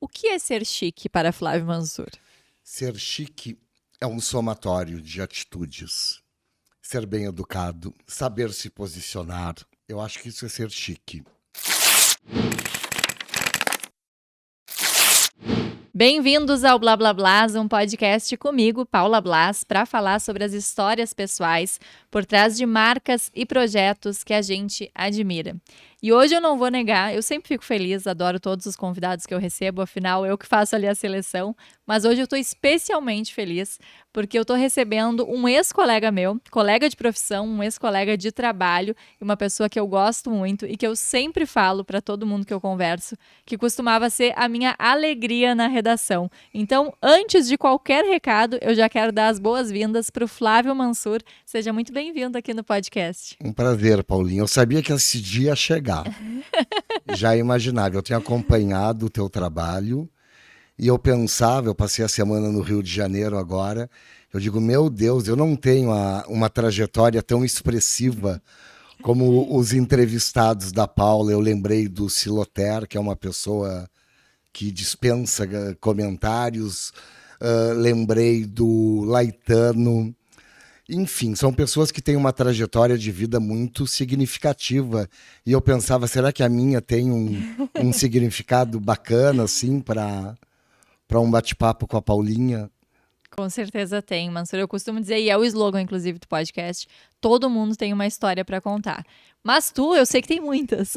O que é ser chique para Flávio Mansur? Ser chique é um somatório de atitudes. Ser bem educado, saber se posicionar. Eu acho que isso é ser chique. Bem-vindos ao Blá Blá Blás, um podcast comigo, Paula Blas, para falar sobre as histórias pessoais por trás de marcas e projetos que a gente admira. E hoje eu não vou negar, eu sempre fico feliz, adoro todos os convidados que eu recebo, afinal eu que faço ali a seleção, mas hoje eu estou especialmente feliz porque eu estou recebendo um ex-colega meu, colega de profissão, um ex-colega de trabalho e uma pessoa que eu gosto muito e que eu sempre falo para todo mundo que eu converso, que costumava ser a minha alegria na redação. Então, antes de qualquer recado, eu já quero dar as boas-vindas para o Flávio Mansur. Seja muito bem-vindo aqui no podcast. Um prazer, Paulinho. Eu sabia que esse dia ia chegar. Já imaginava. Eu tenho acompanhado o teu trabalho e eu pensava, eu passei a semana no Rio de Janeiro agora, eu digo, meu Deus, eu não tenho uma trajetória tão expressiva como os entrevistados da Paula. Eu lembrei do Siloter, que é uma pessoa que dispensa comentários, lembrei do Laetano. Enfim, são pessoas que têm uma trajetória de vida muito significativa. E eu pensava, será que a minha tem um significado bacana, assim, para um bate-papo com a Paulinha? Com certeza tem, Mansur. Eu costumo dizer, e é o slogan, inclusive, do podcast, todo mundo tem uma história para contar. Mas tu, eu sei que tem muitas.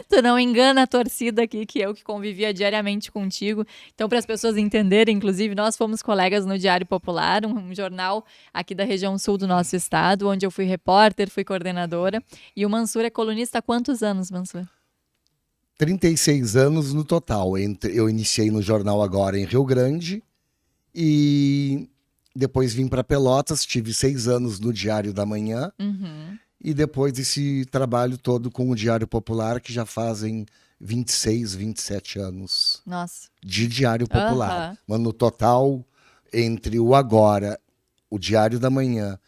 Tu não engana a torcida aqui, que eu que convivia diariamente contigo. Então, para as pessoas entenderem, inclusive, nós fomos colegas no Diário Popular, um jornal aqui da região sul do nosso estado, onde eu fui repórter, fui coordenadora. E o Mansur é colunista há quantos anos, Mansur? 36 anos no total. Eu iniciei no jornal agora em Rio Grande e depois vim para Pelotas, tive 6 anos no Diário da Manhã. E depois esse trabalho todo com o Diário Popular, que já fazem 26, 27 anos. Nossa. De Diário Popular. Mas no total, entre o Agora, o Diário da Manhã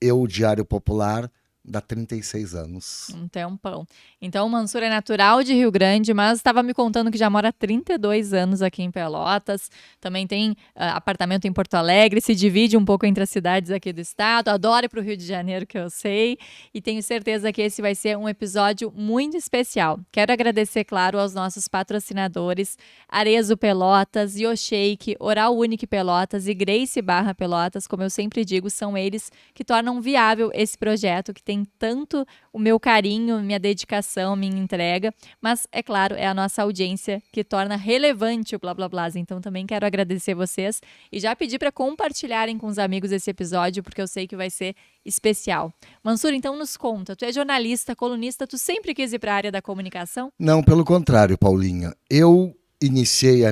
e o Diário Popular, dá 36 anos. Um tempão. Então, o Mansur é natural de Rio Grande, mas estava me contando que já mora há 32 anos aqui em Pelotas. Também tem apartamento em Porto Alegre, se divide um pouco entre as cidades aqui do estado. Adora ir para o Rio de Janeiro, que eu sei. E tenho certeza que esse vai ser um episódio muito especial. Quero agradecer, claro, aos nossos patrocinadores, Arezzo Pelotas, YoShake, Oral Unique Pelotas e Grace Barra Pelotas. Como eu sempre digo, são eles que tornam viável esse projeto, que tem tanto o meu carinho, minha dedicação, minha entrega, mas, é claro, é a nossa audiência que torna relevante o Blá Blá Blá. Então, também quero agradecer vocês e já pedir para compartilharem com os amigos esse episódio, porque eu sei que vai ser especial. Mansur, então nos conta, tu é jornalista, colunista, tu sempre quis ir para a área da comunicação? Não, pelo contrário, Paulinha. Eu iniciei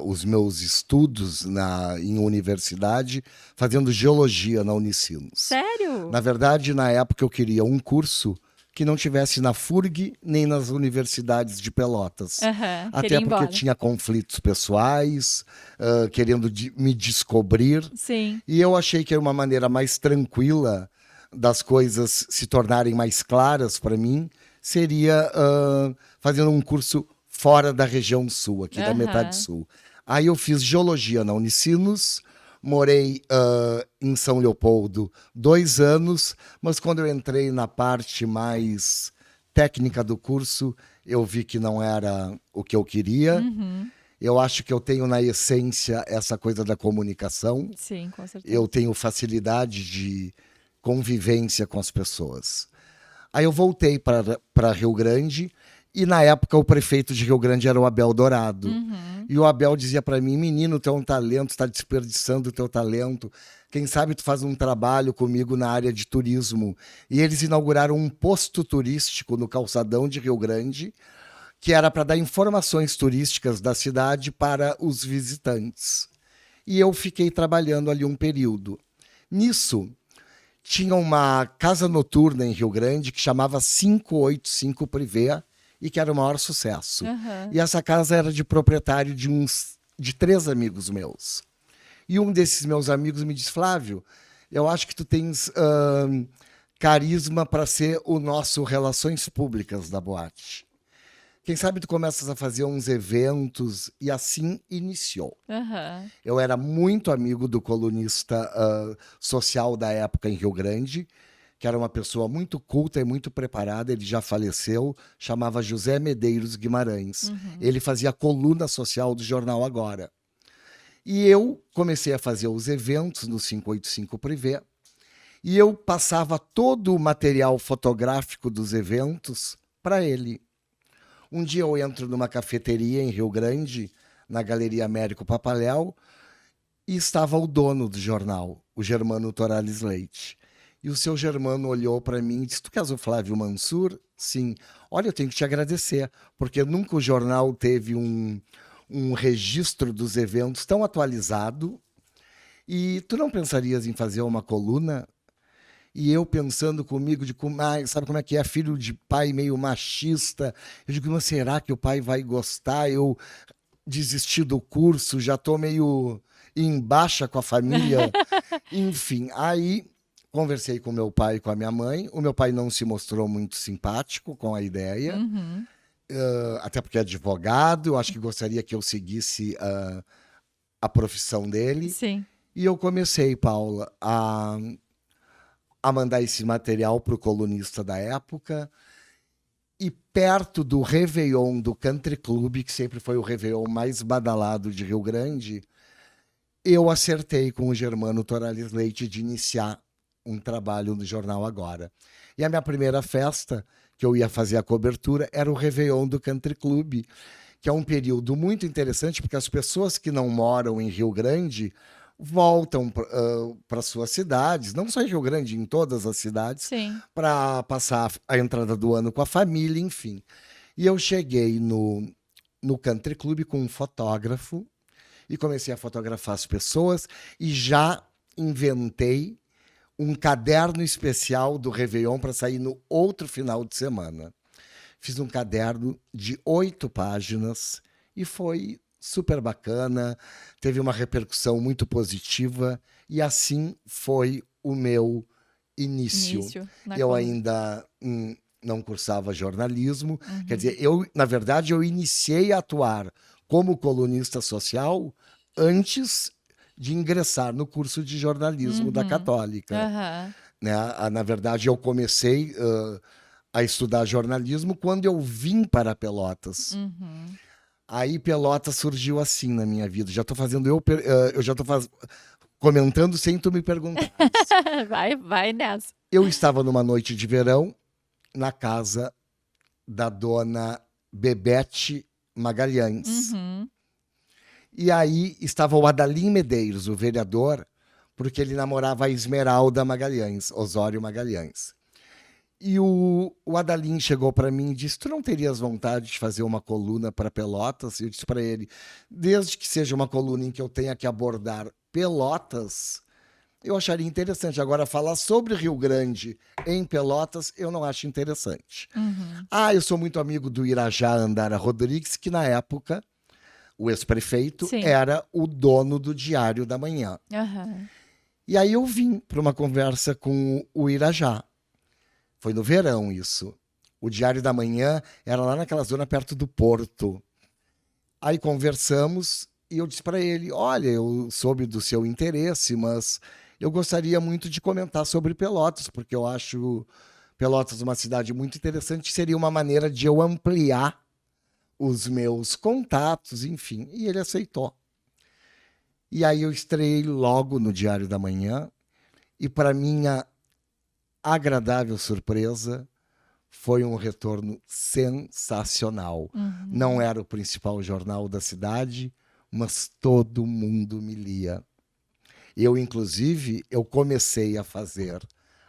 os meus estudos em universidade fazendo geologia na Unicinos. Sério? Na verdade, na época eu queria um curso que não tivesse na FURG nem nas universidades de Pelotas. Até porque tinha conflitos pessoais, querendo me descobrir. Sim. E eu achei que era uma maneira mais tranquila das coisas se tornarem mais claras para mim, seria fazendo um curso fora da região sul, aqui da metade sul. Aí eu fiz geologia na Unicinos, morei em São Leopoldo 2 anos, mas quando eu entrei na parte mais técnica do curso, eu vi que não era o que eu queria. Eu acho que eu tenho na essência essa coisa da comunicação. Sim, com certeza. Eu tenho facilidade de convivência com as pessoas. Aí eu voltei para Rio Grande. E na época o prefeito de Rio Grande era o Abel Dourado. E o Abel dizia para mim, menino, tu é um talento, está desperdiçando o teu talento. Quem sabe tu faz um trabalho comigo na área de turismo. E eles inauguraram um posto turístico no calçadão de Rio Grande, que era para dar informações turísticas da cidade para os visitantes. E eu fiquei trabalhando ali um período. Nisso, tinha uma casa noturna em Rio Grande que chamava 585 Privé, e que era o maior sucesso. E essa casa era de proprietário de 3 amigos meus. E um desses meus amigos me disse, Flávio, eu acho que tu tens carisma para ser o nosso relações públicas da boate. Quem sabe tu começas a fazer uns eventos e assim iniciou. Aham. Eu era muito amigo do colunista social da época em Rio Grande, que era uma pessoa muito culta e muito preparada, ele já faleceu, chamava José Medeiros Guimarães. Ele fazia a coluna social do jornal Agora. E eu comecei a fazer os eventos no 585 Privé, e eu passava todo o material fotográfico dos eventos para ele. Um dia eu entro numa cafeteria em Rio Grande, na Galeria Américo Papaléu, e estava o dono do jornal, o Germano Torales Leite. E o seu Germano olhou para mim e disse: tu queres o Flávio Mansur? Sim. Olha, eu tenho que te agradecer, porque nunca o jornal teve um registro dos eventos tão atualizado. E tu não pensarias em fazer uma coluna? E eu pensando comigo, de sabe como é que é? Filho de pai meio machista. Eu digo, mas será que o pai vai gostar? Eu desisti do curso, já estou meio em baixa com a família. Enfim, aí conversei com meu pai e com a minha mãe. O meu pai não se mostrou muito simpático com a ideia, até porque é advogado, eu acho que gostaria que eu seguisse a profissão dele. Sim. E eu comecei, Paula, a mandar esse material para o colunista da época. E perto do Réveillon do Country Club, que sempre foi o Réveillon mais badalado de Rio Grande, eu acertei com o Germano Torales Leite de iniciar um trabalho no Jornal Agora. E a minha primeira festa, que eu ia fazer a cobertura, era o Réveillon do Country Club, que é um período muito interessante, porque as pessoas que não moram em Rio Grande voltam para suas cidades, não só em Rio Grande, em todas as cidades, para passar a entrada do ano com a família, enfim. E eu cheguei no Country Club com um fotógrafo e comecei a fotografar as pessoas e já inventei um caderno especial do Réveillon para sair no outro final de semana. Fiz um caderno de 8 páginas e foi super bacana, teve uma repercussão muito positiva e assim foi o meu início. Eu ainda não cursava jornalismo, quer dizer, na verdade, eu iniciei a atuar como colunista social antes de ingressar no curso de jornalismo da Católica. Né? Na verdade, eu comecei a estudar jornalismo quando eu vim para Pelotas. Aí Pelotas surgiu assim na minha vida. Já estou fazendo eu já estou comentando sem tu me perguntar. Vai nessa. Eu estava numa noite de verão na casa da dona Bebete Magalhães. E aí estava o Adalim Medeiros, o vereador, porque ele namorava a Esmeralda Magalhães, Osório Magalhães. E o Adalim chegou para mim e disse: tu não terias vontade de fazer uma coluna para Pelotas? Eu disse para ele: desde que seja uma coluna em que eu tenha que abordar Pelotas, eu acharia interessante. Agora, falar sobre Rio Grande em Pelotas, eu não acho interessante. Eu sou muito amigo do Irajá Andara Rodrigues, que na época, o ex-prefeito, era o dono do Diário da Manhã. E aí eu vim para uma conversa com o Irajá. Foi no verão isso. O Diário da Manhã era lá naquela zona perto do Porto. Aí conversamos e eu disse para ele: olha, eu soube do seu interesse, mas eu gostaria muito de comentar sobre Pelotas, porque eu acho Pelotas uma cidade muito interessante. Seria uma maneira de eu ampliar os meus contatos, enfim. E ele aceitou. E aí eu estreiei logo no Diário da Manhã e, para minha agradável surpresa, foi um retorno sensacional. Não era o principal jornal da cidade, mas todo mundo me lia. Inclusive, eu comecei a fazer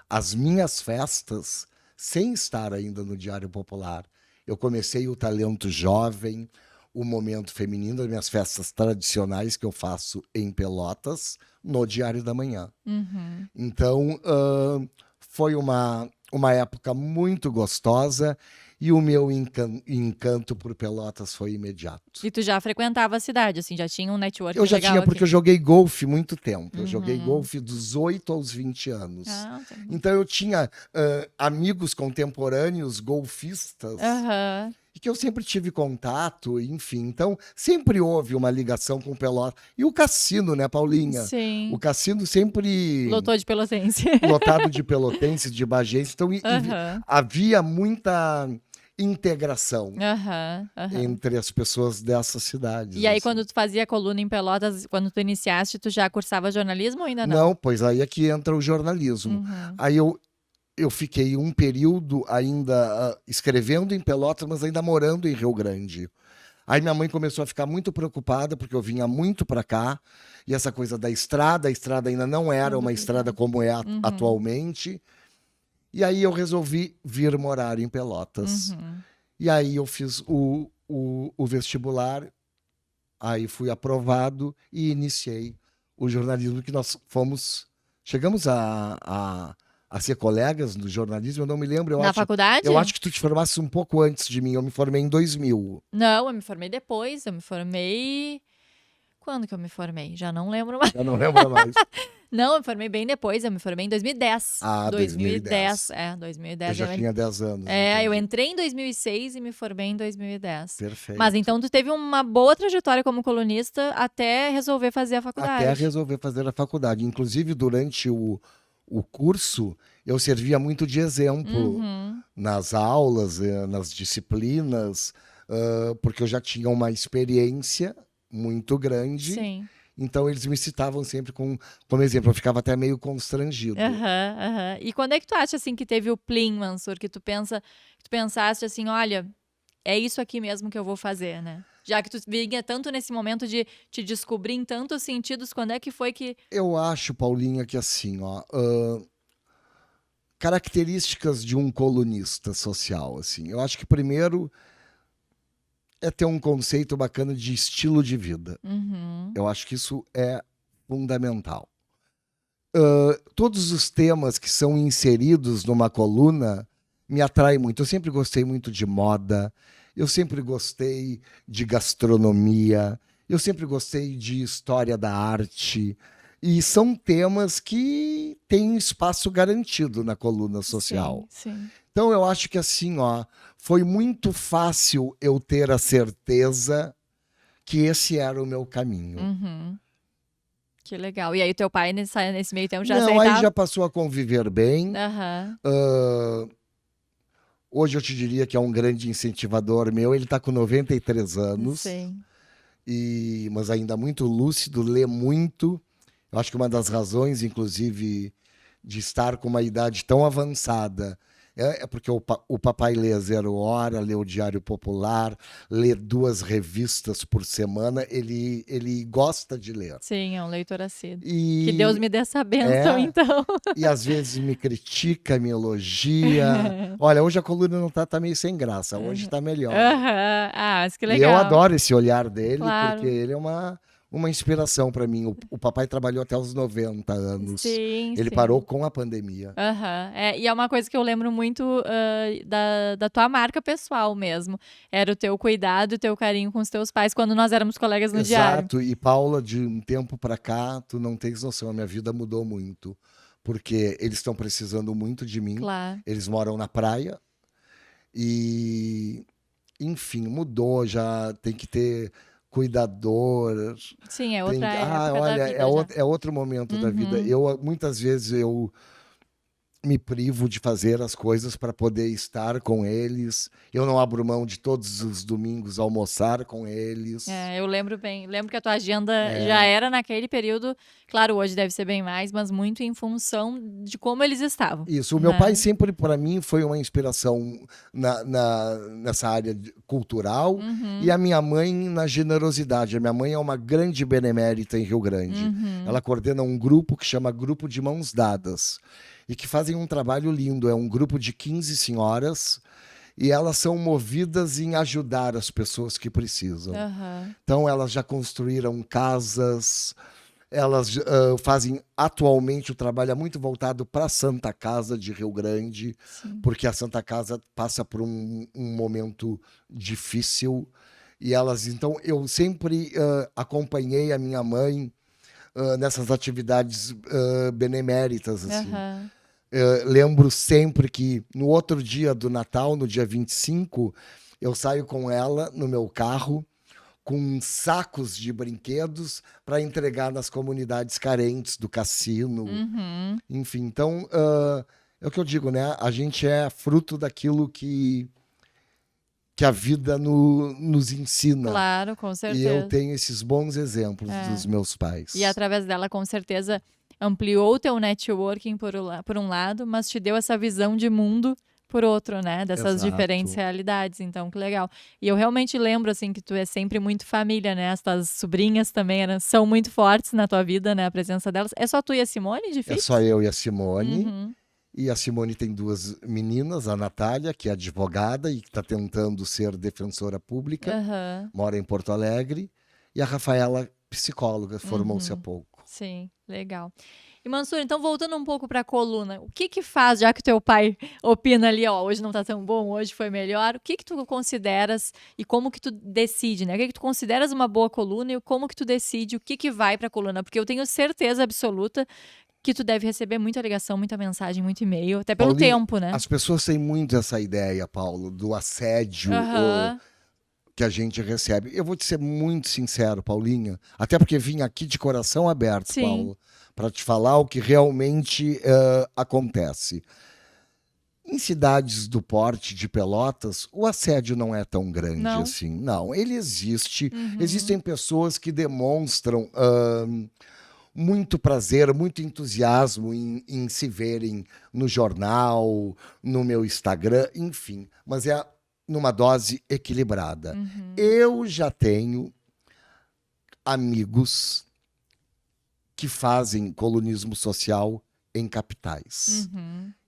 as minhas festas sem estar ainda no Diário Popular. Eu comecei o Talento Jovem, o Momento Feminino, as minhas festas tradicionais que eu faço em Pelotas, no Diário da Manhã. Então, foi uma época muito gostosa e o meu encanto por Pelotas foi imediato. E tu já frequentava a cidade, assim, já tinha um network legal? Eu já tinha, porque eu joguei golfe muito tempo. Eu joguei golfe dos 8 aos 20 anos. Então eu tinha amigos contemporâneos golfistas e porque eu sempre tive contato, enfim. Então, sempre houve uma ligação com Pelotas. E o cassino, né, Paulinha? Sim. O cassino sempre Lotou de pelotense. lotado de pelotenses, de bagenses. Então, Aham. havia muita integração Aham. Aham. entre as pessoas dessas cidades. E aí, assim. quando tu fazia coluna em Pelotas, quando tu iniciaste, tu já cursava jornalismo ou ainda não? Não, pois aí é que entra o jornalismo. Uhum. Aí eu fiquei um período ainda escrevendo em Pelotas, mas ainda morando em Rio Grande. Aí minha mãe começou a ficar muito preocupada, porque eu vinha muito para cá, e essa coisa da estrada, a estrada ainda não era uma estrada como é atualmente. E aí eu resolvi vir morar em Pelotas. Uhum. E aí eu fiz o vestibular, aí fui aprovado e iniciei o jornalismo, que nós chegamos a ser colegas no jornalismo, eu não me lembro. Na faculdade? Eu acho que tu te formaste um pouco antes de mim, eu me formei em 2000. Não, eu me formei depois. Eu me formei. Quando que eu me formei? Já não lembro mais. Eu não lembro mais. Não, eu me formei bem depois. Eu me formei em 2010. Ah, 2010. 2010. Eu já tinha 10 anos. Eu entendi. entrei em 2006 e me formei em 2010. Perfeito. Mas então tu teve uma boa trajetória como colunista até resolver fazer a faculdade. Até resolver fazer a faculdade. Inclusive, durante o curso, eu servia muito de exemplo nas aulas, nas disciplinas, porque eu já tinha uma experiência muito grande. Sim. Então, eles me citavam sempre como exemplo. Eu ficava até meio constrangido. Aham, aham. E quando é que tu acha assim que teve o plim, Mansur, que tu pensaste assim, olha, é isso aqui mesmo que eu vou fazer, né? Já que tu vinha tanto nesse momento de te descobrir em tantos sentidos, quando é que foi que... Eu acho, Paulinha, que assim, características de um colunista social, assim. Eu acho que primeiro é ter um conceito bacana de estilo de vida. Eu acho que isso é fundamental. Todos os temas que são inseridos numa coluna me atraem muito. Eu sempre gostei muito de moda, eu sempre gostei de gastronomia, eu sempre gostei de história da arte. E são temas que têm espaço garantido na coluna social. Sim. Então eu acho que assim, foi muito fácil eu ter a certeza que esse era o meu caminho. Que legal. E aí o teu pai nesse meio tempo já Não, aceitava? aí já passou a conviver bem. Aham. Hoje eu te diria que é um grande incentivador meu. Ele está com 93 anos, Sim. mas ainda muito lúcido, lê muito. Eu acho que uma das razões, inclusive, de estar com uma idade tão avançada é porque o papai lê Zero Hora, lê o Diário Popular, lê 2 revistas por semana. Ele gosta de ler. Sim, é um leitor assíduo. E, Que Deus me dê essa bênção, então. e às vezes me critica, me elogia. Olha, hoje a coluna não tá meio sem graça, hoje está melhor. Ah, mas que E legal. eu adoro esse olhar dele, Claro. porque ele é uma inspiração para mim. O papai trabalhou até os 90 anos. Sim, Ele sim. parou com a pandemia. E é uma coisa que eu lembro muito da tua marca pessoal mesmo. Era o teu cuidado, o teu carinho com os teus pais quando nós éramos colegas no diário. Exato. E Paula, de um tempo para cá, tu não tens noção, a minha vida mudou muito. Porque eles estão precisando muito de mim. Claro. Eles moram na praia. E, enfim, mudou. Já tem que ter cuidador. Sim, é outra época olha, da vida já. é outro momento da vida. Muitas vezes eu me privo de fazer as coisas para poder estar com eles. Eu não abro mão de todos os domingos almoçar com eles. Eu lembro bem. Lembro que a tua agenda já era naquele período. Claro, hoje deve ser bem mais, mas muito em função de como eles estavam. Isso. O meu pai sempre, para mim, foi uma inspiração nessa área cultural. E a minha mãe na generosidade. A minha mãe é uma grande benemérita em Rio Grande. Ela coordena um grupo que chama Grupo de Mãos Dadas. E que fazem um trabalho lindo. É um grupo de 15 senhoras e elas são movidas em ajudar as pessoas que precisam. Então, elas já construíram casas, elas fazem atualmente o trabalho é muito voltado para a Santa Casa de Rio Grande, porque a Santa Casa passa por um momento difícil. E elas, então, eu sempre acompanhei a minha mãe nessas atividades beneméritas, assim. Lembro sempre que no outro dia do Natal, no dia 25, Eu saio com ela no meu carro com sacos de brinquedos para entregar nas comunidades carentes do cassino. Enfim, então, é o que eu digo, né? A gente é fruto daquilo que a vida nos ensina. Claro, com E eu certeza. tenho esses bons exemplos dos meus pais. E através dela, com certeza, ampliou o teu networking por um lado, mas te deu essa visão de mundo por outro, né? Dessas Exato. diferentes realidades. Então, que legal. E eu realmente lembro, assim, que tu é sempre muito família, né? As tuas sobrinhas também são muito fortes na tua vida, né? A presença delas. É só tu e a Simone de É filhos? só eu e a Simone. E a Simone tem 2 meninas, a Natália, que é advogada e que está tentando ser defensora pública, Aham. mora em Porto Alegre. E a Rafaela, psicóloga, formou-se há pouco. Sim, legal. E Mansur, então voltando um pouco para a coluna, o que que faz, já que teu pai opina ali, ó, hoje não tá tão bom, hoje foi melhor, o que que tu consideras e como que tu decide, né? O que que tu consideras uma boa coluna e como que tu decide o que que vai para a coluna? Porque eu tenho certeza absoluta que tu deve receber muita ligação, muita mensagem, muito e-mail, até pelo Paulinha, tempo, né? as pessoas têm muito essa ideia, Paulo, do assédio Aham. que a gente recebe. Eu vou te ser muito sincero, Paulinha, até porque vim aqui de coração aberto, Sim. Paulo, para te falar o que realmente acontece. Em cidades do porte de Pelotas, o assédio não é tão grande Não? assim. Não, ele existe. Existem pessoas que demonstram muito prazer, muito entusiasmo em se verem no jornal, no meu Instagram, enfim. Mas é numa dose equilibrada. Eu já tenho amigos que fazem colunismo social em capitais.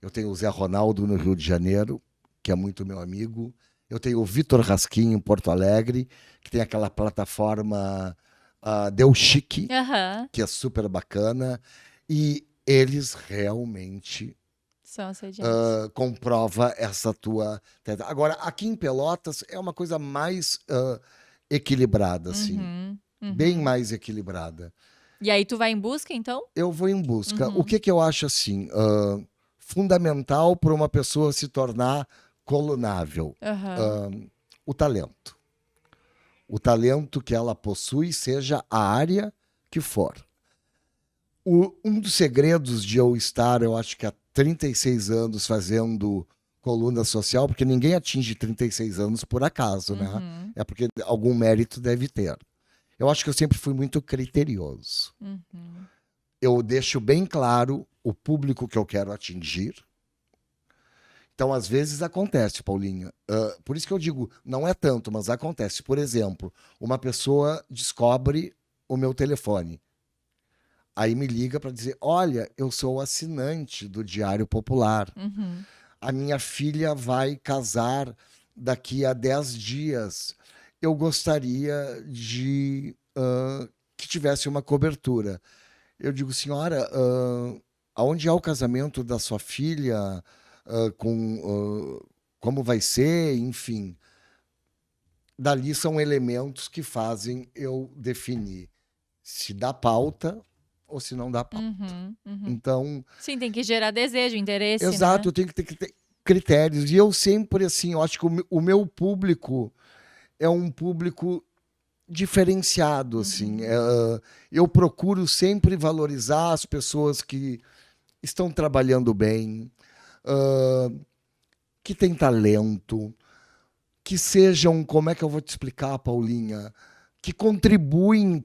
Eu tenho o Zé Ronaldo no Rio de Janeiro, que é muito meu amigo. Eu tenho o Vitor Rasquinho em Porto Alegre, que tem aquela plataforma Deu Chique, Aham. que é super bacana. E eles realmente São assediantes. comprova essa tua tese. Agora, aqui em Pelotas é uma coisa mais equilibrada, assim. Bem mais equilibrada. E aí tu vai em busca, então? Eu vou em busca. O que eu acho, assim, fundamental para uma pessoa se tornar colunável? Aham. O talento. O talento que ela possui, seja a área que for. Um dos segredos de eu estar, eu acho que há 36 anos fazendo coluna social, porque ninguém atinge 36 anos por acaso, né? É porque algum mérito deve ter. Eu acho que eu sempre fui muito criterioso. Eu deixo bem claro o público que eu quero atingir. Então, às vezes acontece, Paulinha. Por isso que eu digo, não é tanto, mas acontece. Por exemplo, uma pessoa descobre o meu telefone. Aí me liga para dizer, olha, eu sou assinante do Diário Popular. A minha filha vai casar daqui a 10 dias. Eu gostaria de que tivesse uma cobertura. Eu digo, senhora, aonde é o casamento da sua filha? Como vai ser? Enfim. Dali são elementos que fazem eu definir se dá pauta ou se não dá pauta. Então, Sim, tem que gerar desejo, interesse, exato, né? eu tenho que ter critérios. E eu sempre, assim, eu acho que o meu público é um público diferenciado, assim. Eu procuro sempre valorizar as pessoas que estão trabalhando bem, que têm talento, que sejam, como é que eu vou te explicar, Paulinha? Que contribuem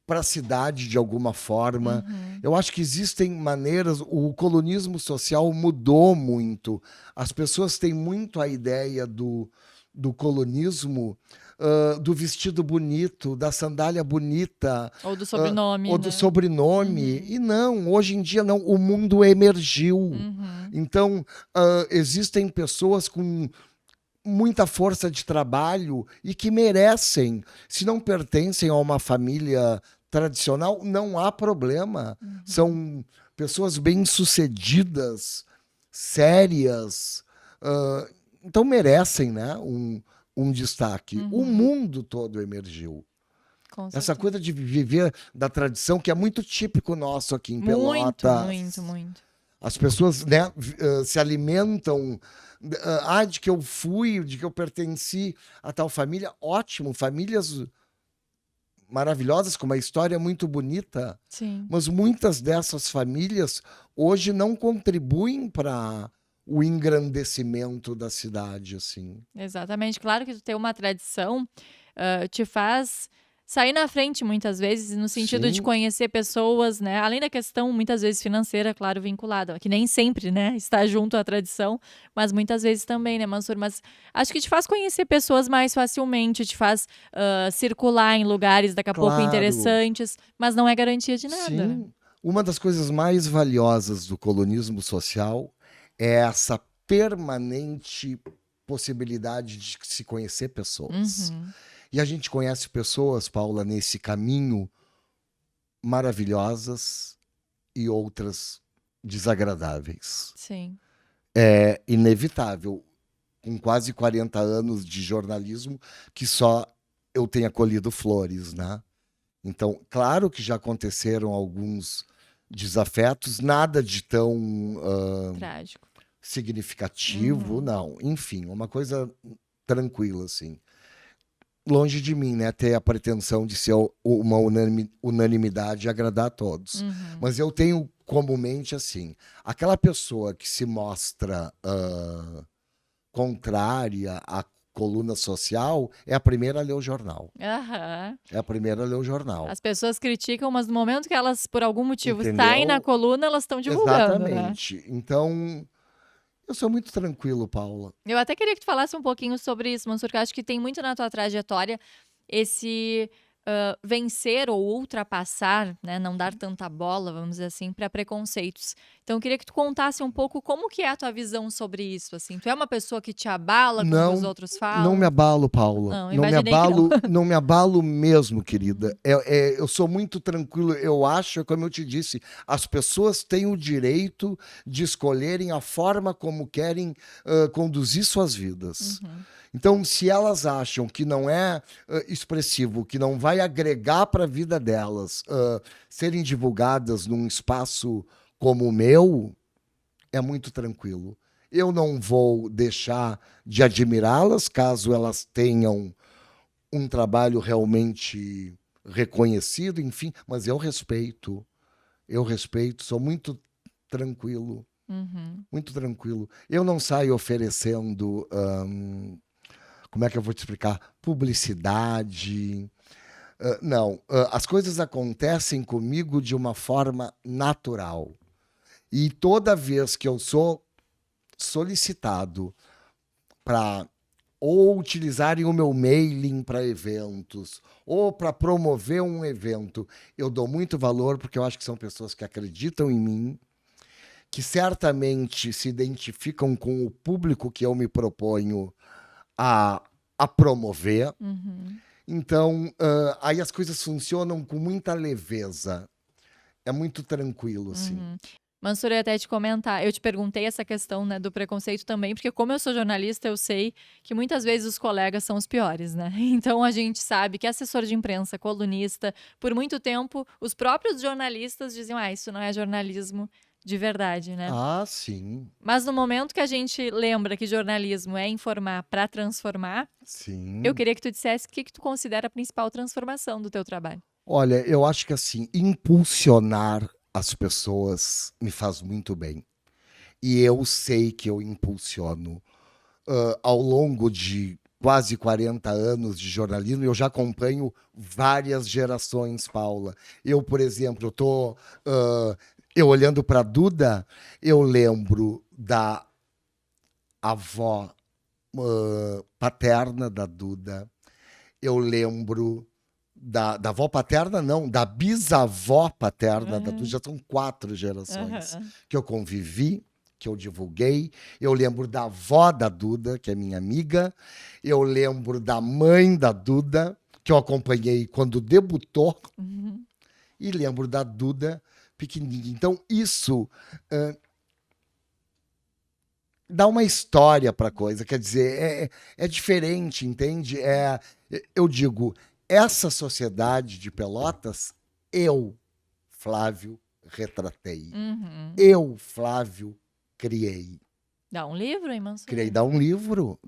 para a cidade de alguma forma. Eu acho que existem maneiras, o colunismo social mudou muito. As pessoas têm muito a ideia do colonismo, do vestido bonito, da sandália bonita. Ou do sobrenome, Ou do né? sobrenome. E não, hoje em dia não, o mundo emergiu. Então, existem pessoas com muita força de trabalho e que merecem. Se não pertencem a uma família tradicional, não há problema. São pessoas bem-sucedidas, sérias, então merecem, né, um destaque. O mundo todo emergiu. Com Essa certeza. coisa de viver da tradição, que é muito típico nosso aqui em Pelotas. Muito. As pessoas, né, se alimentam de que eu fui, de que eu pertenci a tal família. Ótimo, famílias maravilhosas, com uma história muito bonita, Sim. mas muitas dessas famílias hoje não contribuem para o engrandecimento da cidade, assim. Exatamente. Claro que tu ter uma tradição te faz sair na frente muitas vezes, no sentido de Sim, conhecer pessoas, né? Além da questão, muitas vezes, financeira, claro, vinculada, que nem sempre, né, está junto à tradição, mas muitas vezes também, né, Mansur? Mas acho que te faz conhecer pessoas mais facilmente, te faz circular em lugares daqui a pouco claro. interessantes, mas não é garantia de nada, né? Sim. Uma das coisas mais valiosas do colonismo social é essa permanente possibilidade de se conhecer pessoas. Uhum, E a gente conhece pessoas, Paula, nesse caminho maravilhosas e outras desagradáveis. sim. É inevitável, com quase 40 anos de jornalismo, que só eu tenha colhido flores, né? Então, claro que já aconteceram alguns desafetos, nada de tão Trágico. significativo, Uhum. não. Enfim, uma coisa tranquila, assim. Longe de mim, né, ter a pretensão de ser uma unanimidade e agradar a todos. Uhum. Mas eu tenho comumente assim, aquela pessoa que se mostra contrária à coluna social é a primeira a ler o jornal. Aham. É a primeira a ler o jornal. As pessoas criticam, mas no momento que elas, por algum motivo, saem na Entendeu? coluna, elas estão divulgando, né? Exatamente. Então, eu sou muito tranquilo, Paula. Eu até queria que tu falasse um pouquinho sobre isso, Mansur, que eu acho que tem muito na tua trajetória esse vencer ou ultrapassar, né, não dar tanta bola, vamos dizer assim, para preconceitos. Então, eu queria que tu contasse um pouco como que é a tua visão sobre isso, assim. Tu é uma pessoa que te abala com o que os Não, outros não me falam? abalo, Paula. Não, Não me imaginei que não. abalo, não me abalo mesmo, querida. Uhum, Eu sou muito tranquilo. Eu acho, como eu te disse, as pessoas têm o direito de escolherem a forma como querem conduzir suas vidas. uhum, Então, se elas acham que não é expressivo, que não vai agregar para a vida delas, serem divulgadas num espaço como o meu, é muito tranquilo. Eu não vou deixar de admirá-las caso elas tenham um trabalho realmente reconhecido, enfim, mas eu respeito, sou muito tranquilo, uhum. muito tranquilo. Eu não saio oferecendo, como é que eu vou te explicar? Publicidade. Não, as coisas acontecem comigo de uma forma natural. E toda vez que eu sou solicitado para ou utilizarem o meu mailing para eventos, ou para promover um evento, eu dou muito valor porque eu acho que são pessoas que acreditam em mim, que certamente se identificam com o público que eu me proponho a, a promover. Uhum, Então, aí as coisas funcionam com muita leveza. É muito tranquilo, assim. uhum. Mansur, eu ia até te comentar, eu te perguntei essa questão, né, do preconceito também, porque como eu sou jornalista, eu sei que muitas vezes os colegas são os piores, né? Então a gente sabe que assessor de imprensa, colunista, por muito tempo, os próprios jornalistas diziam, isso não é jornalismo de verdade, né? Ah, sim, Mas no momento que a gente lembra que jornalismo é informar para transformar, eu sim. queria que tu dissesse o que que tu considera a principal transformação do teu trabalho. Olha, eu acho que assim, impulsionar as pessoas me faz muito bem. E eu sei que eu impulsiono. Ao longo de quase 40 anos de jornalismo, eu já acompanho várias gerações, Paula. Eu, por exemplo, eu olhando para Duda, eu lembro da avó paterna da Duda, eu lembro da avó paterna, não, da bisavó paterna da Duda, Aham, já são 4 gerações aham, que eu convivi, que eu divulguei. Eu lembro da avó da Duda, que é minha amiga. Eu lembro da mãe da Duda, que eu acompanhei quando debutou. uhum, E lembro da Duda pequenininha. Então, isso dá uma história para a coisa. Quer dizer, é diferente, entende? Eu digo, essa sociedade de Pelotas, eu, Flávio retratei. Uhum. Eu, Flávio, criei. Dá um livro, hein, Mansur? Criei, dá um livro.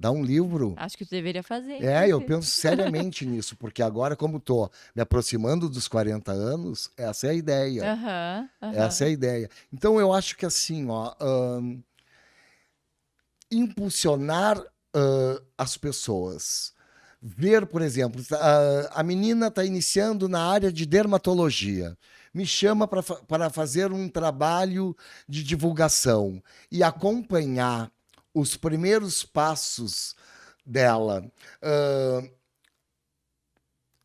Acho que tu deveria fazer. Eu inclusive. penso seriamente nisso, porque agora, como estou me aproximando dos 40 anos, essa é a ideia. Aham, Essa é a ideia. Então, eu acho que assim, ó, impulsionar as pessoas. Ver, por exemplo, a menina está iniciando na área de dermatologia. Me chama para fazer um trabalho de divulgação e acompanhar os primeiros passos dela.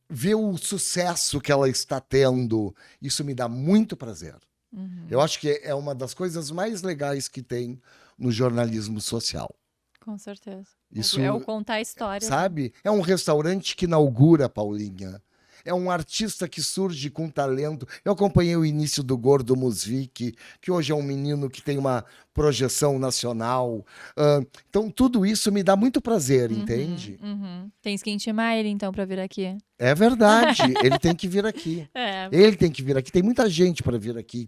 Ver o sucesso que ela está tendo. Isso me dá muito prazer. Uhum. Eu acho que é uma das coisas mais legais que tem no jornalismo social. Com certeza. Isso, É o contar a história. sabe? É um restaurante que inaugura, Paulinha. É um artista que surge com talento. Eu acompanhei o início do Gordo Musvik, que hoje é um menino que tem uma projeção nacional. Então, tudo isso me dá muito prazer, entende? Uhum. Tens que intimar ele, então, para vir aqui. É verdade. Ele tem que vir aqui. Ele tem que vir aqui. Tem muita gente para vir aqui.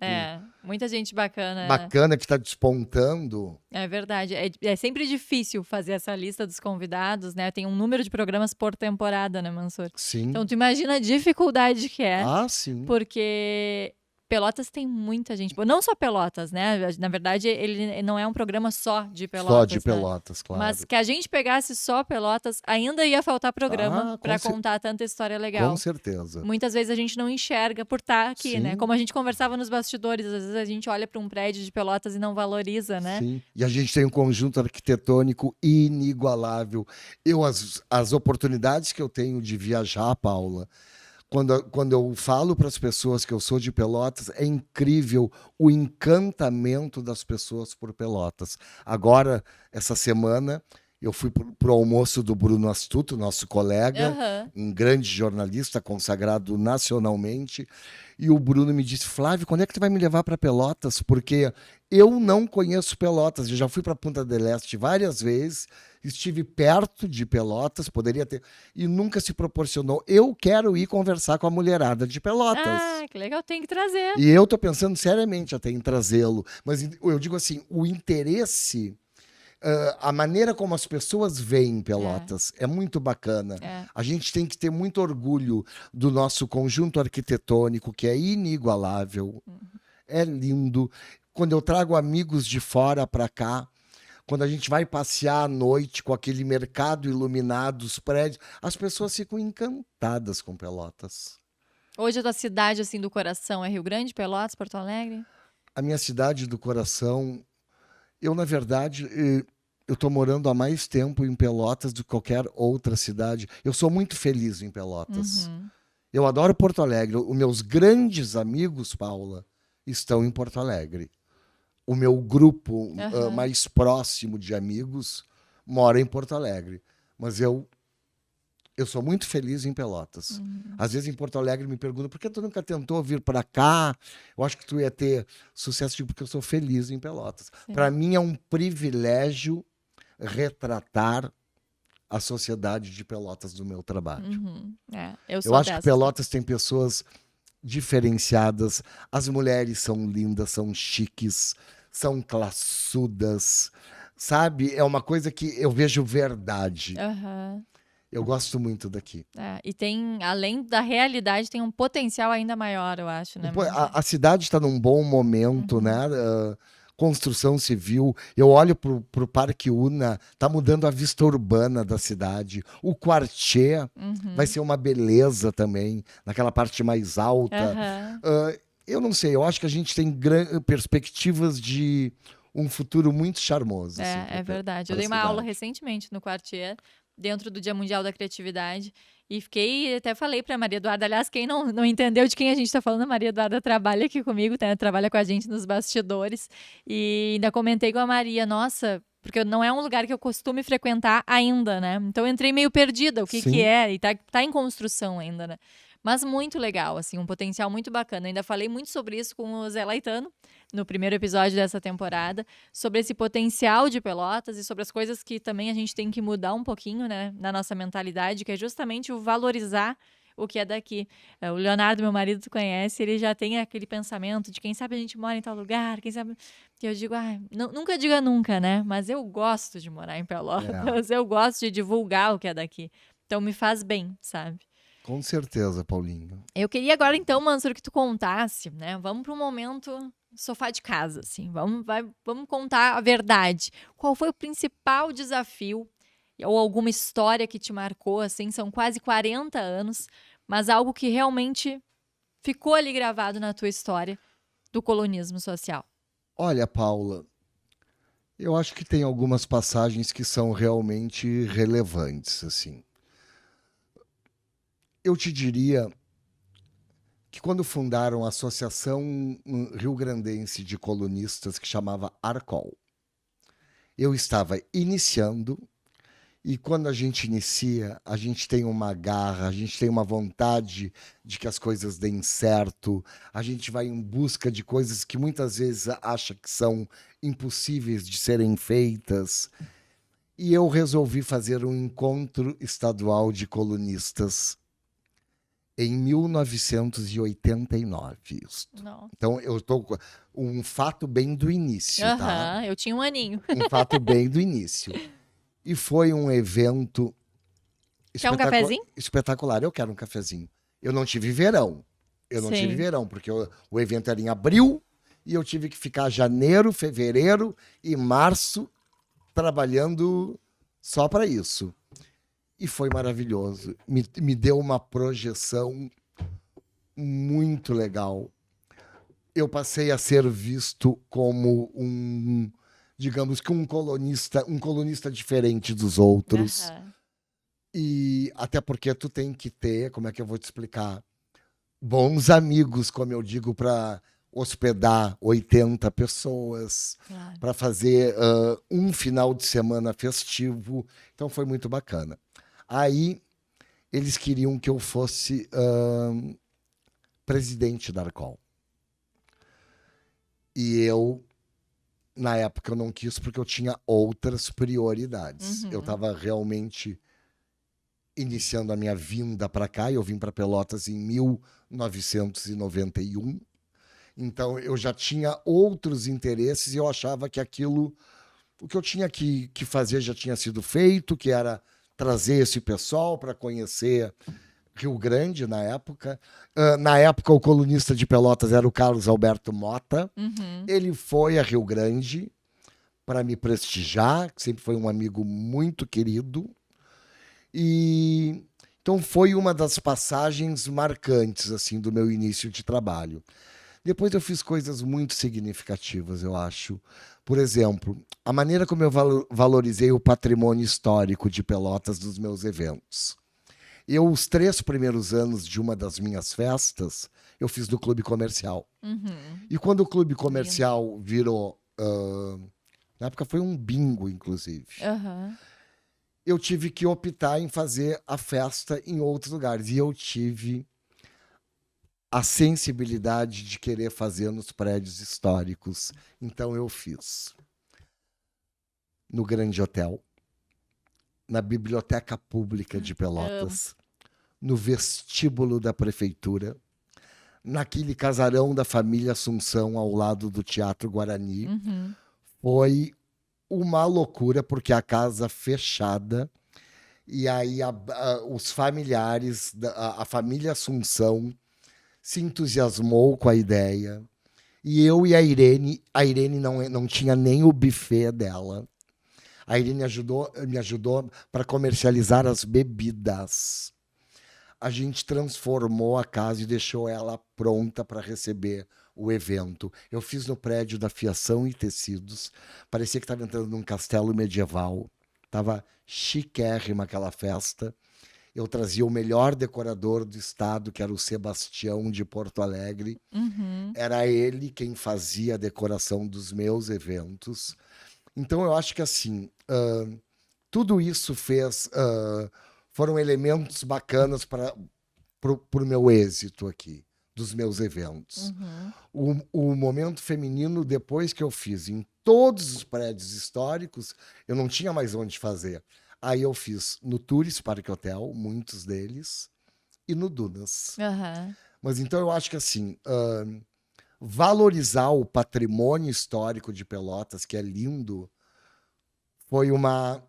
Muita gente bacana. Bacana que está despontando. É verdade. É sempre difícil fazer essa lista dos convidados, né? Tem um número de programas por temporada, né, Mansur? Sim. Então, tu imagina a dificuldade que é. Ah, sim. Porque Pelotas tem muita gente. Não só Pelotas, né? Na verdade, ele não é um programa só de Pelotas. Só de Pelotas, claro. Mas que a gente pegasse só Pelotas, ainda ia faltar programa para contar tanta história legal. Com certeza. Muitas vezes a gente não enxerga por estar aqui, Sim. né? Como a gente conversava nos bastidores, às vezes a gente olha para um prédio de Pelotas e não valoriza, né? Sim. E a gente tem um conjunto arquitetônico inigualável. As oportunidades que eu tenho de viajar, Paula, quando eu falo para as pessoas que eu sou de Pelotas, é incrível o encantamento das pessoas por Pelotas. Agora, essa semana, eu fui para o almoço do Bruno Astuto, nosso colega, um grande jornalista consagrado nacionalmente, e o Bruno me disse: Flávio, quando é que tu vai me levar para Pelotas? Porque eu não conheço Pelotas, eu já fui para Punta del Este várias vezes, estive perto de Pelotas, poderia ter, e nunca se proporcionou. Eu quero ir conversar com a mulherada de Pelotas. Ah, que legal, tem que trazer. E eu estou pensando seriamente até em trazê-lo, mas eu digo assim, o interesse... a maneira como as pessoas veem Pelotas é muito bacana. A gente tem que ter muito orgulho do nosso conjunto arquitetônico, que é inigualável. É lindo. Quando eu trago amigos de fora para cá, quando a gente vai passear à noite com aquele mercado iluminado, os prédios, as pessoas ficam encantadas com Pelotas. Hoje a tua cidade assim do coração é Rio Grande, Pelotas, Porto Alegre? A minha cidade do coração... Eu, na verdade, eu estou morando há mais tempo em Pelotas do que qualquer outra cidade. Eu sou muito feliz em Pelotas. Eu adoro Porto Alegre. Os meus grandes amigos, Paula, estão em Porto Alegre. O meu grupo mais próximo de amigos mora em Porto Alegre. Mas eu sou muito feliz em Pelotas. Às vezes em Porto Alegre me perguntam: por que tu nunca tentou vir para cá? Eu acho que tu ia ter sucesso, porque eu sou feliz em Pelotas. Para mim é um privilégio retratar a sociedade de Pelotas do meu trabalho. Eu acho que Pelotas tem pessoas diferenciadas. As mulheres são lindas, são chiques, são classudas. Sabe? É uma coisa que eu vejo verdade. Eu gosto muito daqui. E tem, além da realidade, tem um potencial ainda maior, eu acho, né? A cidade está num bom momento, né? Construção civil. Eu olho para o Parque Una, está mudando a vista urbana da cidade. O Quartier vai ser uma beleza também, naquela parte mais alta. Eu não sei, eu acho que a gente tem perspectivas de um futuro muito charmoso. É verdade. Eu dei uma aula recentemente no Quartier, dentro do Dia Mundial da Criatividade, e até falei para a Maria Eduarda, aliás, quem não entendeu de quem a gente está falando, a Maria Eduarda trabalha aqui comigo, trabalha com a gente nos bastidores, e ainda comentei com a Maria, nossa, porque não é um lugar que eu costume frequentar ainda, né? Então eu entrei meio perdida, o que é, e tá em construção ainda, né? Mas muito legal, assim, um potencial muito bacana. Ainda falei muito sobre isso com o Zé Laitano, no primeiro episódio dessa temporada, sobre esse potencial de Pelotas e sobre as coisas que também a gente tem que mudar um pouquinho, né, na nossa mentalidade, que é justamente o valorizar o que é daqui. O Leonardo, meu marido, tu conhece, ele já tem aquele pensamento de quem sabe a gente mora em tal lugar, quem sabe... Que eu digo, nunca diga nunca, né? Mas eu gosto de morar em Pelotas, eu gosto de divulgar o que é daqui. Então me faz bem, sabe? Com certeza, Paulinho. Eu queria agora, então, Mansur, que tu contasse, né? Vamos para um momento sofá de casa, assim. Vamos contar a verdade. Qual foi o principal desafio ou alguma história que te marcou, assim? São quase 40 anos, mas algo que realmente ficou ali gravado na tua história do colonismo social. Olha, Paula, eu acho que tem algumas passagens que são realmente relevantes, assim. Eu te diria que quando fundaram a Associação Rio-Grandense de Colunistas, que chamava ARCOL, eu estava iniciando, e quando a gente inicia, a gente tem uma garra, a gente tem uma vontade de que as coisas deem certo, a gente vai em busca de coisas que muitas vezes acha que são impossíveis de serem feitas. E eu resolvi fazer um encontro estadual de colunistas em 1989. Não. Então, eu estou com um fato bem do início, tá? Eu tinha um aninho. Um fato bem do início. E foi um evento Quer um cafezinho? espetacular. Eu quero um cafezinho. Eu não tive verão. Sim. Porque o evento era em abril e eu tive que ficar janeiro, fevereiro e março trabalhando só para isso. E foi maravilhoso. Me deu uma projeção muito legal. Eu passei a ser visto como digamos que um colunista diferente dos outros. Aham. E até porque tu tem que ter, como é que eu vou te explicar? Bons amigos, como eu digo, para hospedar 80 pessoas, Claro. para fazer um final de semana festivo. Então foi muito bacana. Aí eles queriam que eu fosse presidente da Arcol. E eu, na época, eu não quis porque eu tinha outras prioridades. Uhum. Eu estava realmente iniciando a minha vinda para cá. Eu vim para Pelotas em 1991. Então, eu já tinha outros interesses e eu achava que aquilo, o que eu tinha que fazer já tinha sido feito, que era trazer esse pessoal para conhecer Rio Grande na época. Na época, o colunista de Pelotas era o Carlos Alberto Mota. Uhum. Ele foi a Rio Grande para me prestigiar, que sempre foi um amigo muito querido. E então foi uma das passagens marcantes assim do meu início de trabalho. Depois eu fiz coisas muito significativas, eu acho. Por exemplo, a maneira como eu valorizei o patrimônio histórico de Pelotas dos meus eventos. Os 3 primeiros anos de uma das minhas festas, eu fiz no Clube Comercial. Uhum. E quando o Clube Comercial virou... na época foi um bingo, inclusive. Uhum. Eu tive que optar em fazer a festa em outros lugares. E eu tive a sensibilidade de querer fazer nos prédios históricos. Então eu fiz no Grande Hotel, na Biblioteca Pública de Pelotas, no vestíbulo da Prefeitura, naquele casarão da família Assunção ao lado do Teatro Guarani. Uhum. Foi uma loucura, porque a casa fechada, e aí os familiares, a família Assunção se entusiasmou com a ideia. E eu e a Irene não tinha nem o buffet dela. A Irene me ajudou para comercializar as bebidas. A gente transformou a casa e deixou ela pronta para receber o evento. Eu fiz no prédio da Fiação e Tecidos. Parecia que estava entrando num castelo medieval. Estava chiquérrima aquela festa. Eu trazia o melhor decorador do estado, que era o Sebastião de Porto Alegre. Uhum. Era ele quem fazia a decoração dos meus eventos. Então, eu acho que assim, tudo isso foram elementos bacanas para o meu êxito aqui, dos meus eventos. Uhum. O momento feminino, depois que eu fiz em todos os prédios históricos, eu não tinha mais onde fazer. Aí eu fiz no Tours Parque Hotel, muitos deles, e no Dunas. Aham. Mas então eu acho que assim, valorizar o patrimônio histórico de Pelotas, que é lindo, foi uma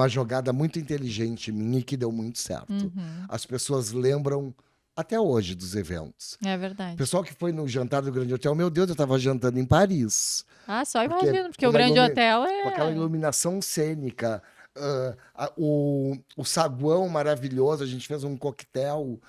jogada muito inteligente minha e que deu muito certo. Uhum. As pessoas lembram até hoje dos eventos. É O verdade. pessoal que foi no jantar do Grande Hotel, meu Deus, eu estava jantando em Paris. Ah, só Porque imagino, porque o com a Grande ilumi- Hotel Com aquela é... iluminação cênica, o saguão maravilhoso, a gente fez um coquetel,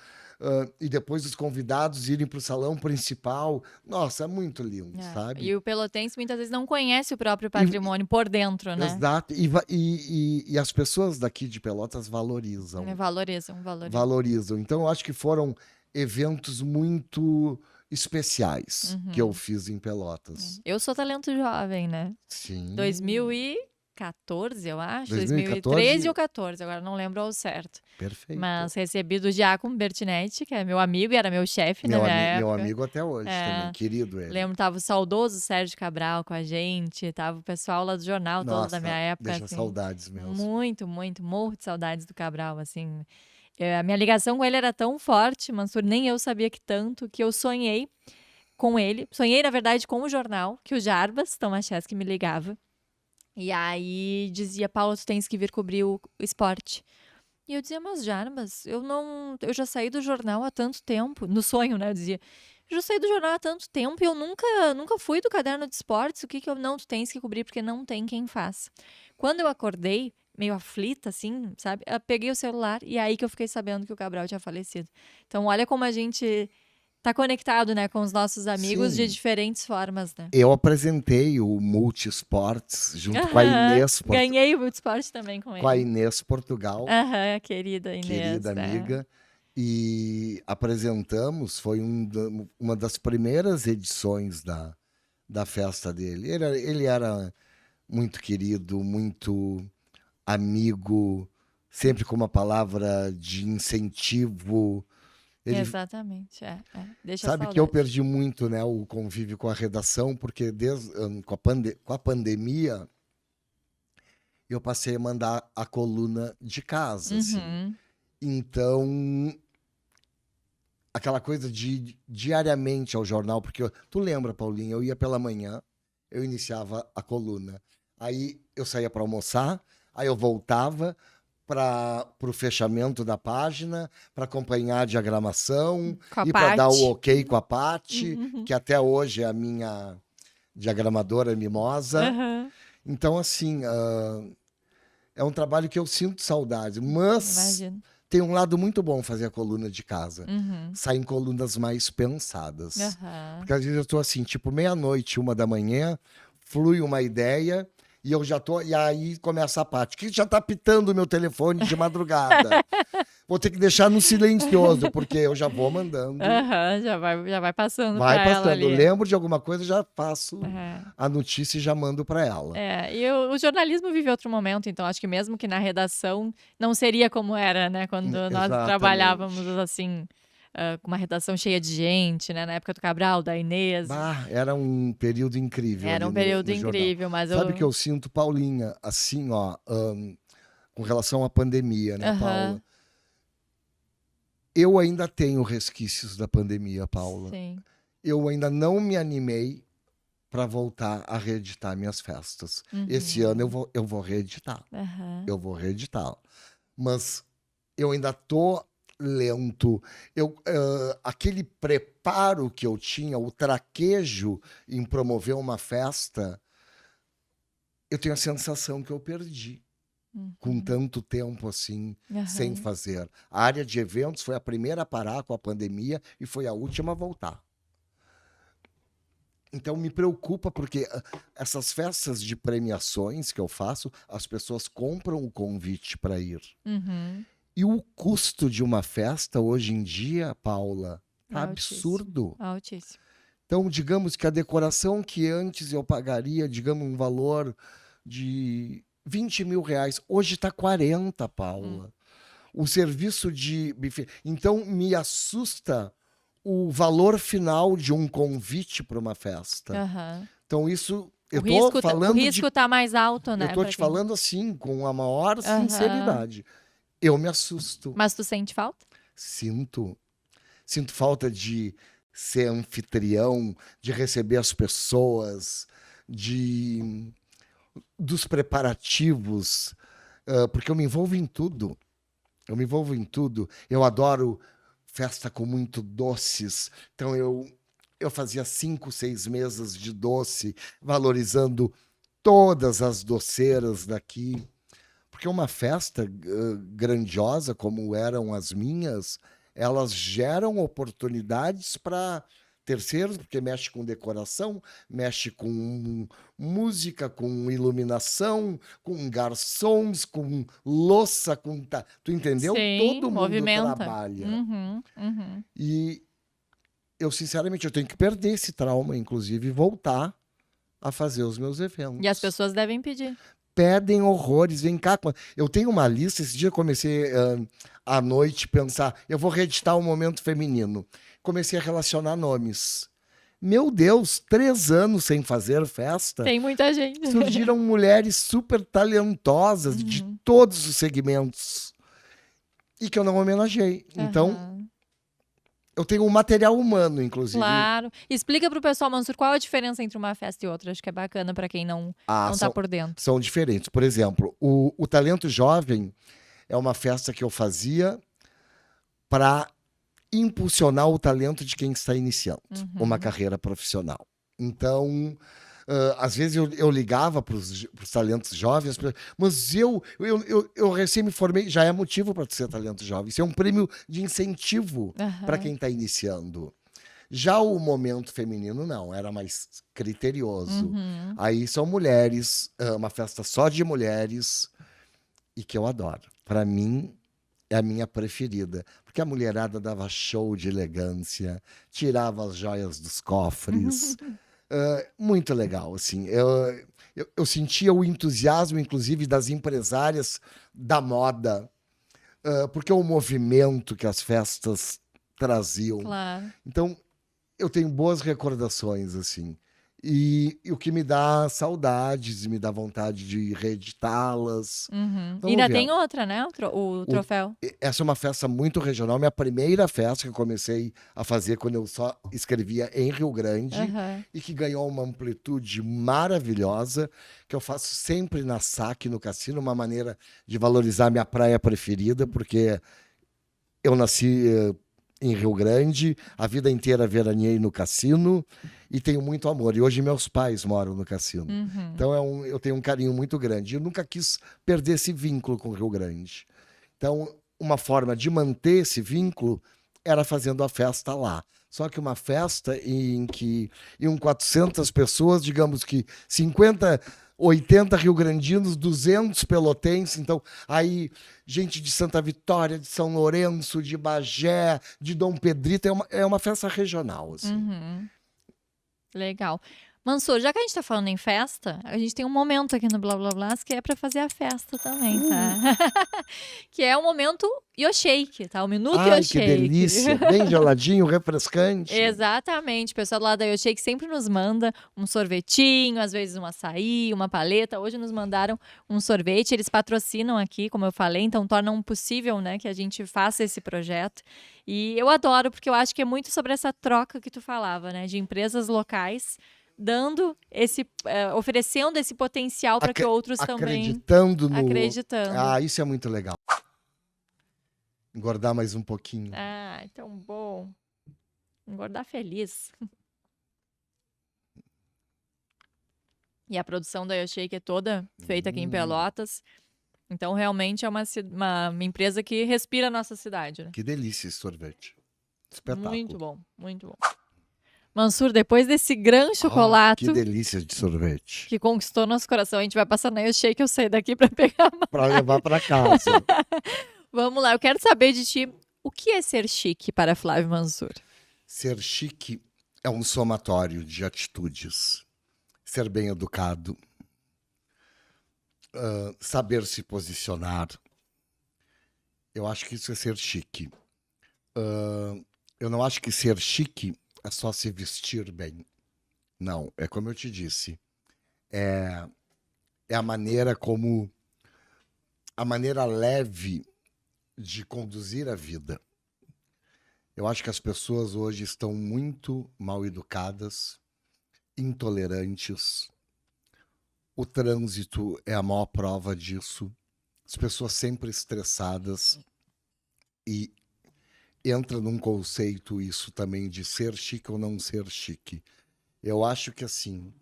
e depois os convidados irem para o salão principal. Nossa, é muito lindo, sabe? E o pelotense muitas vezes não conhece o próprio patrimônio por dentro, né? Exato. E as pessoas daqui de Pelotas valorizam. Valorizam. Valorizam. Então, eu acho que foram eventos muito especiais que eu fiz em Pelotas. Eu sou talento jovem, né? Sim. 2014, eu acho. 2014? 2013 ou 14, agora não lembro ao certo. Perfeito. Mas recebi do Giacomo Bertinetti, que é meu amigo e era meu chefe na minha época. Meu amigo até hoje também, querido ele. Lembro, tava o saudoso Sérgio Cabral com a gente, tava o pessoal lá do jornal todo da minha época. Deixa assim, saudades mesmo. Muito, morro de saudades do Cabral, assim. A minha ligação com ele era tão forte, Mansur, nem eu sabia que tanto, que eu sonhei com ele. Sonhei, na verdade, com o jornal, que o Jarbas Tomaszewski me ligava. E aí dizia, Paula, tu tens que vir cobrir o esporte. E eu dizia, mas Jarbas, eu já saí do jornal há tanto tempo. No sonho, né? Eu dizia, eu já saí do jornal há tanto tempo e eu nunca fui do caderno de esportes. O que eu não, tu tens que cobrir, porque não tem quem faça. Quando eu acordei, meio aflita, assim, sabe? Eu peguei o celular e aí que eu fiquei sabendo que o Cabral tinha falecido. Então, olha como a gente tá conectado, né, com os nossos amigos de diferentes formas, né? Eu apresentei o Multisports junto com a Inês Ganhei o Multisport também com ele. Com a Inês Portugal. Querida Inês. Querida amiga. E apresentamos, foi uma das primeiras edições da festa dele. Ele era muito querido, muito amigo, sempre com uma palavra de incentivo. Exatamente, Deixa sabe que eu perdi muito, né, o convívio com a redação, porque com a pandemia eu passei a mandar a coluna de casa, assim. Então, aquela coisa de diariamente ao jornal, porque tu lembra, Paulinha, eu ia pela manhã, eu iniciava a coluna. Aí eu saía para almoçar, aí eu voltava para o fechamento da página, para acompanhar a diagramação e para dar o ok com a Paty, que até hoje é a minha diagramadora mimosa. Então, assim, é um trabalho que eu sinto saudade, mas tem um lado muito bom fazer a coluna de casa. Saem colunas mais pensadas. Porque às vezes eu estou assim, tipo, meia-noite, 1h, flui uma ideia... E eu já tô. E aí começa a parte. Que já tá pitando o meu telefone de madrugada. Vou ter que deixar no silencioso, porque eu já vou mandando. Já vai passando Vai pra passando. ela ali. Eu lembro de alguma coisa, já passo a notícia e já mando para ela. E o jornalismo vive outro momento, então acho que mesmo que na redação não seria como era, né? Quando nós trabalhávamos assim. Com uma redação cheia de gente, né? Na época do Cabral, da Inês. Era um período incrível. Era um período incrível, mas Sabe que eu sinto, Paulinha, assim, ó, com relação à pandemia, né, Paula? Eu ainda tenho resquícios da pandemia, Paula. Sim. Eu ainda não me animei para voltar a reeditar minhas festas. Esse ano eu vou reeditar. Eu vou reeditar. Mas eu ainda tô lento. Aquele preparo que eu tinha, o traquejo em promover uma festa, eu tenho a sensação que eu perdi. Com tanto tempo assim, sem fazer. A área de eventos foi a primeira a parar com a pandemia e foi a última a voltar. Então me preocupa porque essas festas de premiações que eu faço, as pessoas compram o convite para ir. E o custo de uma festa hoje em dia, Paula, tá absurdo. Altíssimo. Então, digamos que a decoração que antes eu pagaria, digamos, um valor de 20 mil reais, hoje está 40, Paula. O serviço de buffet. Então, me assusta o valor final de um convite para uma festa. Então, isso... O risco está mais alto, né? Eu estou te falando assim, com a maior sinceridade. Eu me assusto. Mas tu sente falta? Sinto. Sinto falta de ser anfitrião, de receber as pessoas, dos preparativos, porque eu me envolvo em tudo. Eu me envolvo em tudo. Eu adoro festa com muito doces. Então eu fazia 5, 6 mesas de doce, valorizando todas as doceiras daqui. Porque uma festa grandiosa, como eram as minhas, elas geram oportunidades para terceiros, porque mexe com decoração, mexe com música, com iluminação, com garçons, com louça, tu entendeu? Sim, Todo mundo movimenta. trabalha. Uhum, uhum. E eu, sinceramente, eu tenho que perder esse trauma, inclusive, e voltar a fazer os meus eventos. E as pessoas devem pedir. Pedem horrores, vem cá. Eu tenho uma lista, esse dia eu comecei à noite pensar, eu vou reeditar o Momento Feminino. Comecei a relacionar nomes. Meu Deus, 3 anos sem fazer festa. Tem muita gente. Surgiram mulheres super talentosas de todos os segmentos e que eu não homenageei. Então, Aham. eu tenho um material humano, inclusive. Claro. Explica pro pessoal, Mansur, qual a diferença entre uma festa e outra. Acho que é bacana para quem não tá por dentro. São diferentes. Por exemplo, o Talento Jovem é uma festa que eu fazia para impulsionar o talento de quem está iniciando uma carreira profissional. Então, às vezes eu ligava para os talentos jovens, mas eu recém me formei, já é motivo para ser talento jovem. Isso é um prêmio de incentivo para quem está iniciando. Já o Momento Feminino, não, era mais criterioso. Aí são mulheres, uma festa só de mulheres, e que eu adoro. Para mim, é a minha preferida. Porque a mulherada dava show de elegância, tirava as joias dos cofres. Muito legal, assim. Eu sentia o entusiasmo, inclusive, das empresárias da moda, porque o movimento que as festas traziam. Claro. Então, eu tenho boas recordações, assim. E o que me dá saudades e me dá vontade de reeditá-las. E Vamos ainda ver. tem outra, né? O troféu. Essa é uma festa muito regional. Minha primeira festa que eu comecei a fazer quando eu só escrevia em Rio Grande e que ganhou uma amplitude maravilhosa, que eu faço sempre na SAC, no cassino, uma maneira de valorizar minha praia preferida, porque eu nasci em Rio Grande, a vida inteira veraneei no cassino e tenho muito amor. E hoje meus pais moram no cassino. Então eu tenho um carinho muito grande. Eu nunca quis perder esse vínculo com o Rio Grande. Então, uma forma de manter esse vínculo era fazendo a festa lá. Só que uma festa em que iam 400 pessoas, digamos que 50, 80 rio-grandinos, 200 pelotenses. Então, aí, gente de Santa Vitória, de São Lourenço, de Bagé, de Dom Pedrito. É uma festa regional, assim. Legal. Mansur, já que a gente tá falando em festa, a gente tem um momento aqui no Blá Blá Blá que é pra fazer a festa também, tá? Que é o momento Yoshake, tá? O minuto Ai, Yoshake. que delícia! Bem geladinho, refrescante. Exatamente. O pessoal lá da Yoshake sempre nos manda um sorvetinho, às vezes um açaí, uma paleta. Hoje nos mandaram um sorvete. Eles patrocinam aqui, como eu falei, então tornam possível, né, que a gente faça esse projeto. E eu adoro, porque eu acho que é muito sobre essa troca que tu falava, né, de empresas locais dando oferecendo esse potencial para que outros também acreditando. Acreditando. Isso é muito legal. Engordar mais um pouquinho. Então bom. Engordar feliz. E a produção da Yoshake é toda feita aqui em Pelotas. Então, realmente é uma empresa que respira a nossa cidade, né? Que delícia esse sorvete. Espetáculo. Muito bom, muito bom. Mansur, depois desse grande chocolate que delícia de sorvete. que conquistou nosso coração, a gente vai passar na Yoshake, eu saio daqui para pegar mais. Para levar para casa. Vamos lá, eu quero saber de ti, o que é ser chique para Flávio Mansur? Ser chique é um somatório de atitudes. Ser bem educado, saber se posicionar. Eu acho que isso é ser chique. Eu não acho que ser chique é só se vestir bem. Não, é como eu te disse. É a maneira a maneira leve de conduzir a vida. Eu acho que as pessoas hoje estão muito mal educadas, intolerantes. O trânsito é a maior prova disso. As pessoas sempre estressadas e entra num conceito isso também de ser chique ou não ser chique. Eu acho que assim,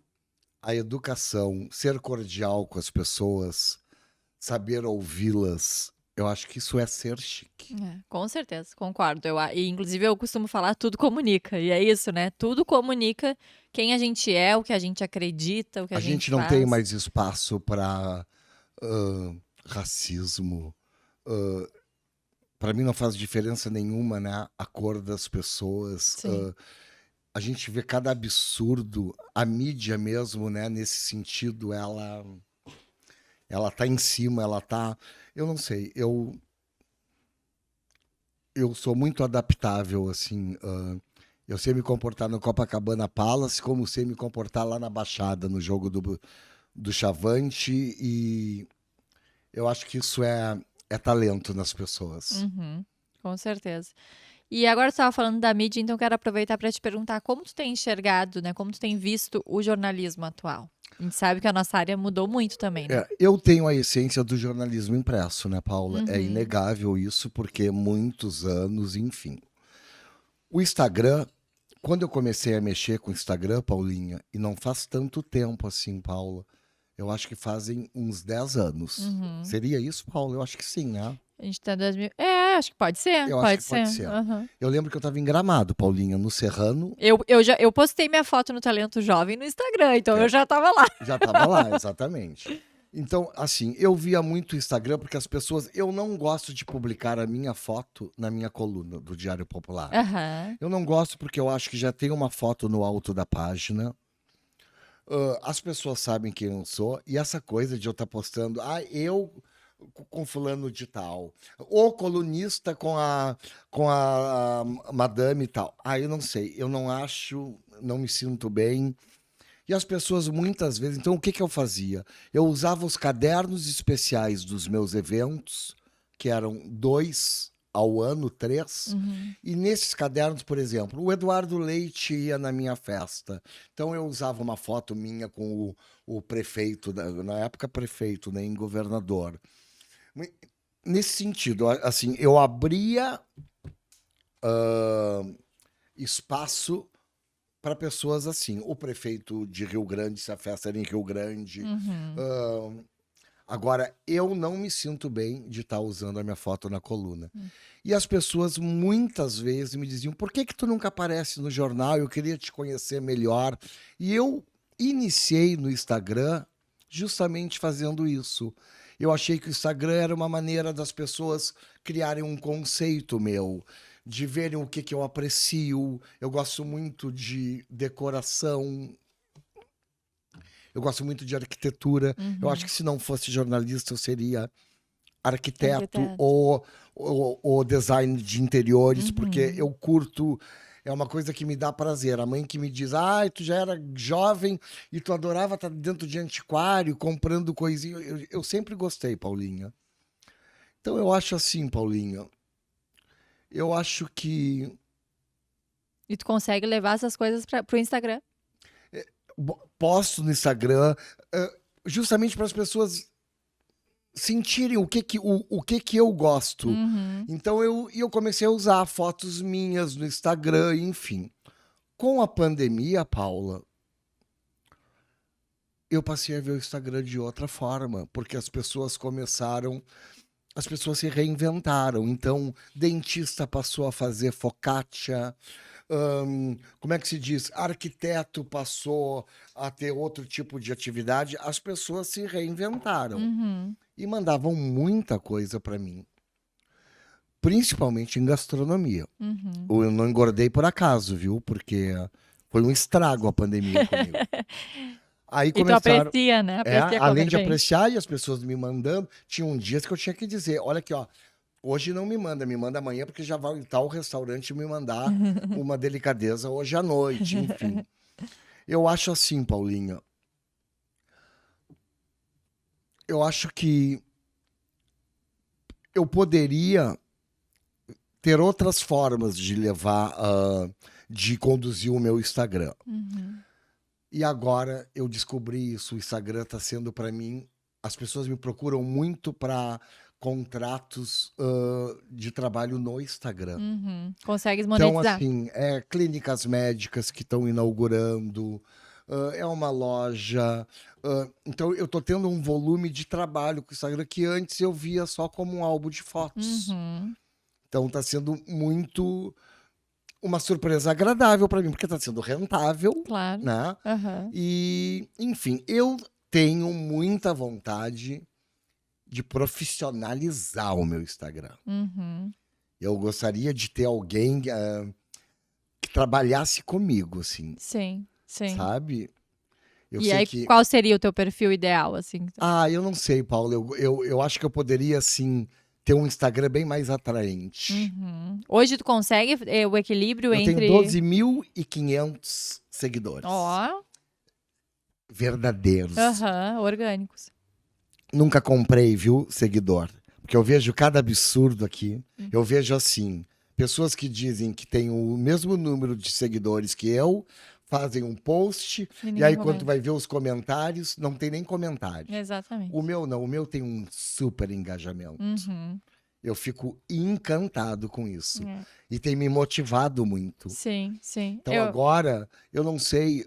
a educação, ser cordial com as pessoas, saber ouvi-las, eu acho que isso é ser chique. Com certeza, concordo. E, inclusive, eu costumo falar tudo comunica. E é isso, né? Tudo comunica quem a gente é, o que a gente acredita, o que a A gente gente não tem faz. mais espaço para racismo. Para mim não faz diferença nenhuma, né? A cor das pessoas. Sim. A gente vê cada absurdo. A mídia mesmo, né? Nesse sentido, ela tá em cima, ela tá. Eu não sei. Eu sou muito adaptável, assim. Eu sei me comportar no Copacabana Palace, como sei me comportar lá na Baixada, no jogo do Chavante, e eu acho que isso é talento nas pessoas. Uhum, com certeza. E agora tu estava falando da mídia, então quero aproveitar para te perguntar como tu tem enxergado, né? Como tu tem visto o jornalismo atual? A gente sabe que a nossa área mudou muito também, né? Eu tenho a essência do jornalismo impresso, né, Paula? É Uhum, inegável isso, porque muitos anos, enfim. O Instagram, quando eu comecei a mexer com o Instagram, Paulinha, e não faz tanto tempo assim, Paula, eu acho que fazem uns 10 anos. uhum. Seria isso, Paula? Eu acho que sim, né? A gente tá em 2000. É, acho que pode ser, Eu acho que pode pode ser. ser. Aham. Eu lembro que eu estava em Gramado, Paulinha, no Serrano. Eu postei minha foto no Talento Jovem no Instagram, então eu É, já tava lá. já estava lá, exatamente. Então, assim, eu via muito o Instagram porque as pessoas. Eu não gosto de publicar a minha foto na minha coluna do Diário Popular. Aham. Eu não gosto porque eu acho que já tem uma foto no alto da página. As pessoas sabem quem eu sou. E essa coisa de eu estar postando, eu com fulano de tal, ou colunista com a madame e tal. Eu não sei, eu não acho, não me sinto bem. E as pessoas muitas vezes. Então, o que eu fazia? Eu usava os cadernos especiais dos meus eventos, que eram 2 ao ano, 3. Uhum. E nesses cadernos, por exemplo, o Eduardo Leite ia na minha festa. Então, eu usava uma foto minha com o prefeito, na época prefeito, nem governador. Nesse sentido, assim, eu abria espaço para pessoas assim. O prefeito de Rio Grande, se a festa era em Rio Grande. Uhum. Agora, eu não me sinto bem de estar usando a minha foto na coluna. Hum. E as pessoas muitas vezes me diziam: por que tu nunca aparece no jornal? Eu queria te conhecer melhor. E eu iniciei no Instagram justamente fazendo isso. Eu achei que o Instagram era uma maneira das pessoas criarem um conceito meu, de verem o que eu aprecio. Eu gosto muito de decoração, eu gosto muito de arquitetura. Eu acho Uhum. que se não fosse jornalista, eu seria arquiteto Arquiteto. ou design de interiores, porque Uhum. eu curto. É uma coisa que me dá prazer. A mãe que me diz: tu já era jovem e tu adorava estar dentro de antiquário, comprando coisinha. Eu sempre gostei, Paulinha. Então eu acho assim, Paulinha. Eu acho que E tu consegue levar essas coisas pro Instagram. posto no Instagram justamente para as pessoas sentirem o que que eu gosto. Uhum. Então eu comecei a usar fotos minhas no Instagram, enfim. Com a pandemia, Paula, eu passei a ver o Instagram de outra forma, porque as pessoas se reinventaram. Então, dentista passou a fazer focaccia, como é que se diz? Arquiteto passou a ter outro tipo de atividade. As pessoas se reinventaram Uhum. e mandavam muita coisa para mim, principalmente em gastronomia. Uhum. Eu não engordei por acaso, viu? Porque foi um estrago a pandemia comigo. Aí E tu começaram, aprecia, né? Aprecia além comer de bem. apreciar e as pessoas me mandando, tinham dias que eu tinha que dizer, olha aqui, ó, hoje não me manda amanhã porque já vai em tal restaurante me mandar uma delicadeza hoje à noite, enfim. Eu acho assim, Paulinha, eu acho que eu poderia ter outras formas de levar, de conduzir o meu Instagram. E agora eu descobri isso, o Instagram está sendo para mim, as pessoas me procuram muito para contratos de trabalho no Instagram. Consegues Então, monetizar. assim, clínicas médicas que estão inaugurando, é uma loja. Então, eu tô tendo um volume de trabalho com o Instagram que antes eu via só como um álbum de fotos. Então, tá sendo muito uma surpresa agradável para mim, porque tá sendo rentável, Claro. né? E, enfim, eu tenho muita vontade de profissionalizar o meu Instagram. Eu gostaria de ter alguém que trabalhasse comigo, assim, Sim, sim. sabe? Eu E sei aí, que... qual seria o teu perfil ideal, assim? eu não sei, Paulo. Eu acho que eu poderia, assim, ter um Instagram bem mais atraente. Hoje tu consegue o equilíbrio Eu tenho entre... 12.500 seguidores. Ó, Verdadeiros. orgânicos. Nunca comprei, viu, seguidor. Porque eu vejo cada absurdo aqui. Eu vejo assim, pessoas que dizem que têm o mesmo número de seguidores que eu, fazem um post, e aí quando tu vai ver os comentários, não tem nem comentário. Exatamente. O meu não, o meu tem um super engajamento. Eu fico encantado com isso. E tem me motivado muito. Sim, sim. Então agora, eu não sei...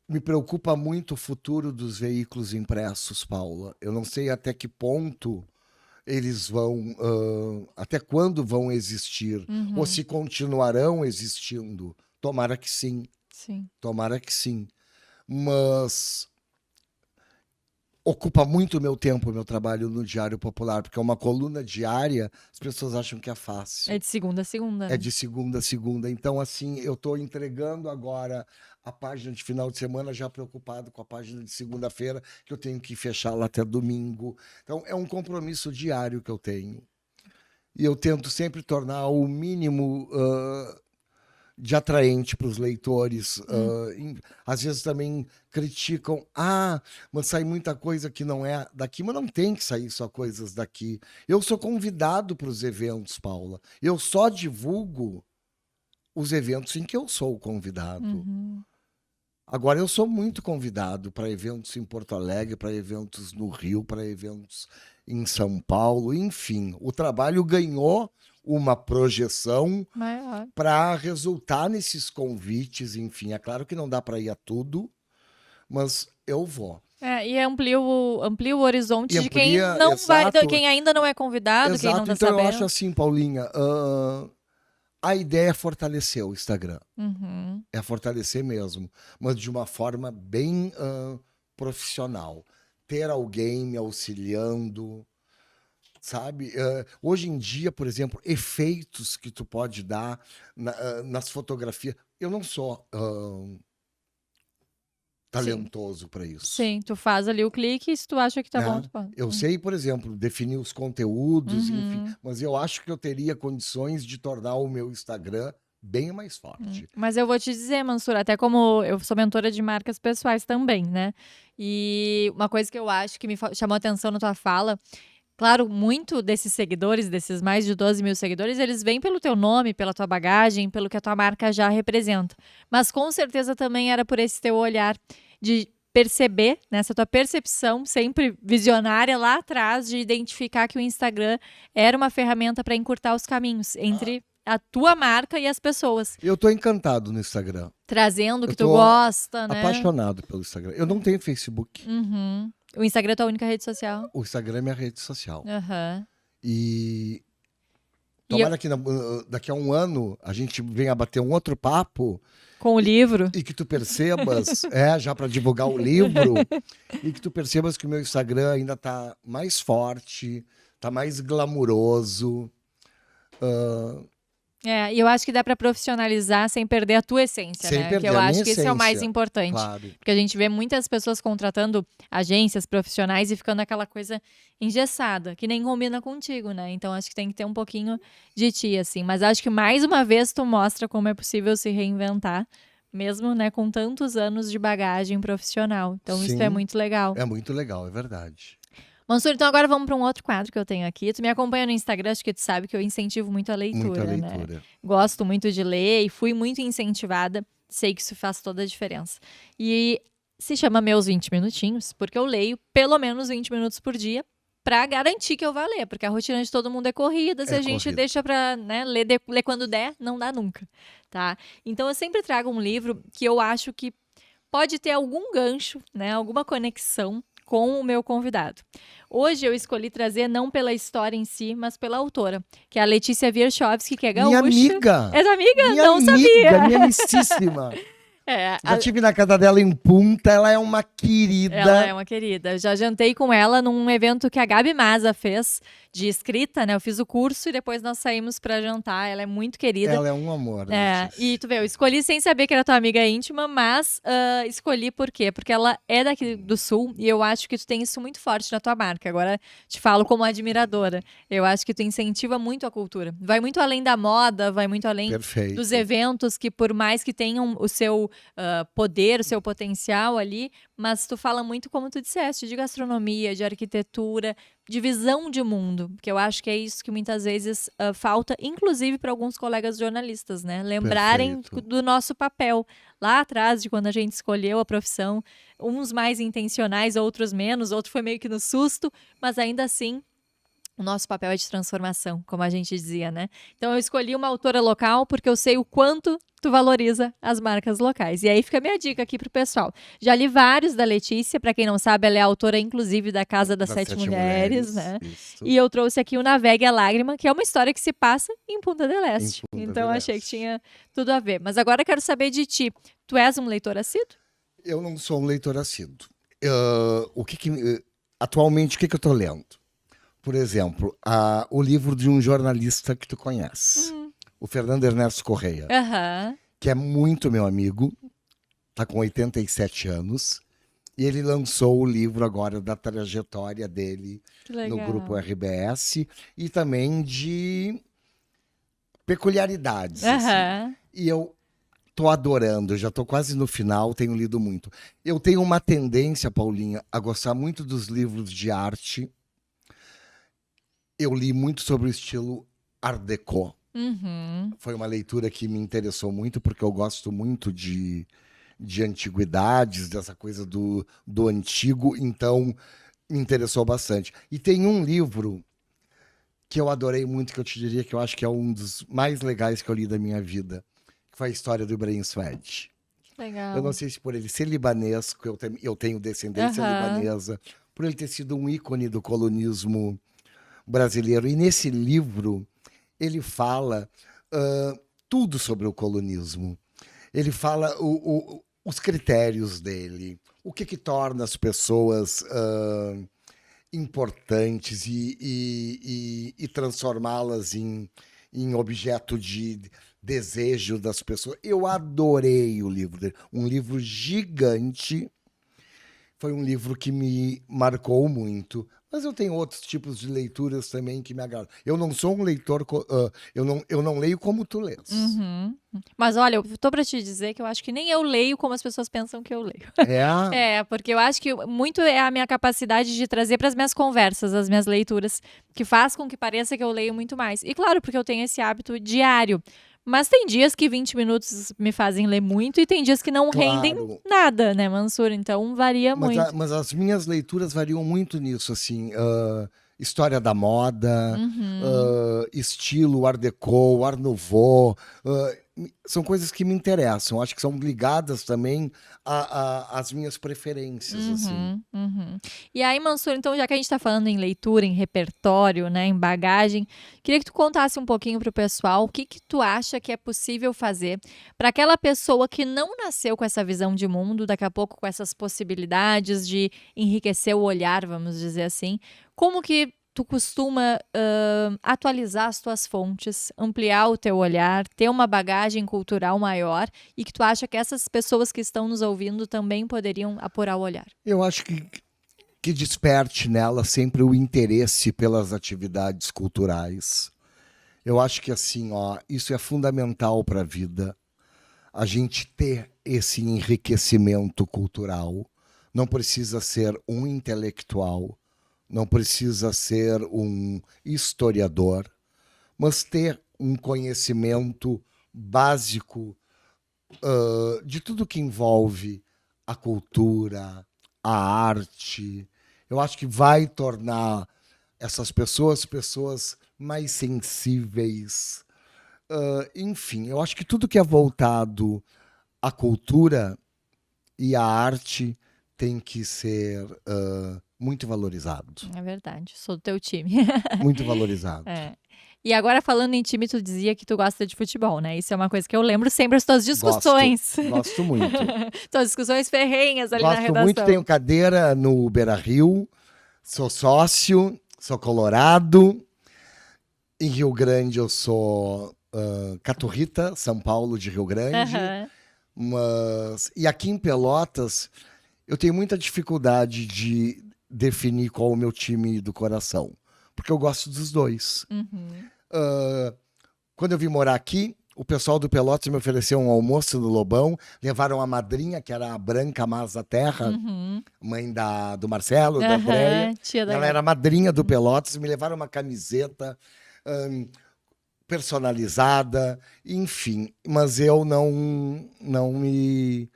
me preocupa muito o futuro dos veículos impressos, Paula. Eu não sei até que ponto eles vão, até quando vão existir, ou se continuarão existindo. Tomara que sim, Sim. tomara que sim. Mas ocupa muito o meu tempo, o meu trabalho no Diário Popular, porque é uma coluna diária, as pessoas acham que é fácil. É de segunda a segunda, né? É de segunda a segunda. Então, assim, eu estou entregando agora a página de final de semana, já preocupado com a página de segunda-feira, que eu tenho que fechá-la até domingo. Então, é um compromisso diário que eu tenho. E eu tento sempre tornar o mínimo de atraente para os leitores. Às vezes também criticam, mas sai muita coisa que não é daqui, mas não tem que sair só coisas daqui. Eu sou convidado para os eventos, Paula. Eu só divulgo os eventos em que eu sou convidado. Agora, eu sou muito convidado para eventos em Porto Alegre, para eventos no Rio, para eventos em São Paulo, enfim. O trabalho ganhou uma projeção Maior. para resultar nesses convites, enfim. É claro que não dá para ir a tudo, mas eu vou. E amplia o horizonte de quem amplia, não vai, exato. quem ainda não é convidado, quem não tá Então sabendo. eu acho assim, Paulinha, a ideia é fortalecer o Instagram. É fortalecer mesmo, mas de uma forma bem profissional. Ter alguém me auxiliando, sabe? Hoje em dia, por exemplo, efeitos que tu pode dar nas fotografias. Eu não sou talentoso para isso. Sim, tu faz ali o clique e se tu acha que tá bom, tu faz. Eu sei, por exemplo, definir os conteúdos, enfim, mas eu acho que eu teria condições de tornar o meu Instagram bem mais forte. Mas eu vou te dizer, Mansur, até como eu sou mentora de marcas pessoais também, né? E uma coisa que eu acho que me chamou a atenção na tua fala, claro, muito desses seguidores, desses mais de 12 mil seguidores, eles vêm pelo teu nome, pela tua bagagem, pelo que a tua marca já representa. Mas com certeza também era por esse teu olhar de perceber, né, essa tua percepção sempre visionária lá atrás de identificar que o Instagram era uma ferramenta para encurtar os caminhos entre a tua marca e as pessoas. Eu tô encantado no Instagram. Trazendo o que tu gosta, né? Apaixonado pelo Instagram. Eu não tenho Facebook. O Instagram é tua única rede social. O Instagram é minha rede social. Aham. E tomara que daqui a um ano a gente venha bater um outro papo Com o livro. e que tu percebas, já para divulgar o livro, e que tu percebas que o meu Instagram ainda tá mais forte, tá mais glamuroso. E eu acho que dá pra profissionalizar sem perder a tua essência, Sem né? perder Que eu a acho minha que esse é o mais essência. importante. Claro. Porque a gente vê muitas pessoas contratando agências profissionais e ficando aquela coisa engessada, que nem combina contigo, né? Então acho que tem que ter um pouquinho de ti, assim. Mas acho que mais uma vez tu mostra como é possível se reinventar, mesmo, né, com tantos anos de bagagem profissional. Então isso é Sim. muito legal. É muito legal, é verdade. Mansur, então agora vamos para um outro quadro que eu tenho aqui. Tu me acompanha no Instagram, acho que tu sabe que eu incentivo muito a leitura, Muita né? leitura. Gosto muito de ler e fui muito incentivada. Sei que isso faz toda a diferença. E se chama Meus 20 Minutinhos, porque eu leio pelo menos 20 minutos por dia para garantir que eu vá ler, porque a rotina de todo mundo é corrida, se É a gente corrida. deixa para, né, ler quando der, não dá nunca, tá? Então eu sempre trago um livro que eu acho que pode ter algum gancho, né, alguma conexão com o meu convidado. Hoje eu escolhi trazer não pela história em si, mas pela autora, que é a Letícia Wierchowski, que é Minha gaúcha. amiga! É tua amiga? Minha Não amiga, sabia. minha amicíssima. É, Já tive na casa dela em Punta, ela é uma querida. ela é uma querida. Eu já jantei com ela num evento que a Gabi Maza fez de escrita, né? Eu fiz o curso e depois nós saímos para jantar. Ela é muito querida. Ela é um amor, É, e Letícia. tu vê, eu escolhi sem saber que era tua amiga íntima, mas escolhi por quê? Porque ela é daqui do Sul e eu acho que tu tem isso muito forte na tua marca. Agora te falo como admiradora. Eu acho que tu incentiva muito a cultura. Vai muito além da moda, vai muito além Perfeito. dos eventos que, por mais que tenham o seu poder, o seu potencial ali, mas tu fala muito, como tu disseste, de gastronomia, de arquitetura, de visão de mundo, porque eu acho que é isso que muitas vezes falta, inclusive para alguns colegas jornalistas, né? Lembrarem Perfeito. do nosso papel lá atrás, de quando a gente escolheu a profissão, uns mais intencionais, outros menos, outro foi meio que no susto, mas ainda assim o nosso papel é de transformação, como a gente dizia, né? Então eu escolhi uma autora local porque eu sei o quanto tu valoriza as marcas locais. E aí fica a minha dica aqui pro pessoal. Já li vários da Letícia, para quem não sabe, ela é autora inclusive da Casa das Sete Mulheres, né? Isso. E eu trouxe aqui o Navegue a Lágrima, que é uma história que se passa em Punta del Este. Em Punta Então del achei que Este. tinha tudo a ver. Mas agora eu quero saber de ti. Tu és um leitor assíduo? Eu não sou um leitor assíduo. Atualmente, o que eu tô lendo? Por exemplo, o livro de um jornalista que tu conhece, o Fernando Ernesto Correia, Aham. que é muito meu amigo, tá com 87 anos, e ele lançou o livro agora da trajetória dele Que legal. no grupo RBS e também de peculiaridades. Assim. Aham. E eu tô adorando, já tô quase no final, tenho lido muito. Eu tenho uma tendência, Paulinha, a gostar muito dos livros de arte. Eu li muito sobre o estilo Art Deco. Uhum. Foi uma leitura que me interessou muito, porque eu gosto muito de antiguidades, dessa coisa do antigo, então me interessou bastante. E tem um livro que eu adorei muito, que eu te diria que eu acho que é um dos mais legais que eu li da minha vida, que foi a história do Ibrahim Suede. Legal. Eu não sei se por ele ser libanês, que eu tenho descendência libanesa, por ele ter sido um ícone do colonismo brasileiro. E nesse livro ele fala tudo sobre o colonismo. Ele fala os critérios dele, o que torna as pessoas importantes e transformá-las em objeto de desejo das pessoas. Eu adorei o livro dele. Um livro gigante. Foi um livro que me marcou muito. Mas eu tenho outros tipos de leituras também que me agradam. Eu não sou um leitor... eu não leio como tu lês. Uhum. Mas olha, eu tô pra te dizer que eu acho que nem eu leio como as pessoas pensam que eu leio. É? Porque eu acho que muito é a minha capacidade de trazer para as minhas conversas, as minhas leituras, que faz com que pareça que eu leio muito mais. E claro, porque eu tenho esse hábito diário. Mas tem dias que 20 minutos me fazem ler muito e tem dias que não rendem Claro. nada, né, Mansur? Então varia muito. Mas as minhas leituras variam muito nisso, assim. História da moda, estilo Art Deco, Art Nouveau. São coisas que me interessam. Acho que são ligadas também às minhas preferências, assim. Uhum. E aí, Mansur, então, já que a gente está falando em leitura, em repertório, né, em bagagem, queria que tu contasse um pouquinho para o pessoal o que tu acha que é possível fazer para aquela pessoa que não nasceu com essa visão de mundo, daqui a pouco com essas possibilidades de enriquecer o olhar, vamos dizer assim. Como que tu costuma atualizar as tuas fontes, ampliar o teu olhar, ter uma bagagem cultural maior e que tu acha que essas pessoas que estão nos ouvindo também poderiam apurar o olhar? Eu acho que desperte nela sempre o interesse pelas atividades culturais. Eu acho que assim, isso é fundamental para a vida. A gente ter esse enriquecimento cultural. Não precisa ser um intelectual não precisa ser um historiador, mas ter um conhecimento básico de tudo que envolve a cultura, a arte. Eu acho que vai tornar essas pessoas mais sensíveis. Enfim, eu acho que tudo que é voltado à cultura e à arte tem que ser muito valorizado. É verdade, sou do teu time. Muito valorizado. E agora, falando em time, tu dizia que tu gosta de futebol, né? Isso é uma coisa que eu lembro sempre, as tuas discussões. Gosto muito. Tuas discussões ferrenhas ali na Gosto redação. muito, tenho cadeira no Beira-Rio, sou sócio, sou colorado. Em Rio Grande eu sou Caturrita, São Paulo de Rio Grande. E aqui em Pelotas eu tenho muita dificuldade de definir qual é o meu time do coração, porque eu gosto dos dois. Quando eu vim morar aqui, o pessoal do Pelotas me ofereceu um almoço no Lobão, levaram a madrinha, que era a Branca Masa Terra, mãe do Marcelo, da Andréia. Ela era madrinha do Pelotas, me levaram uma camiseta personalizada, enfim. Mas eu não me...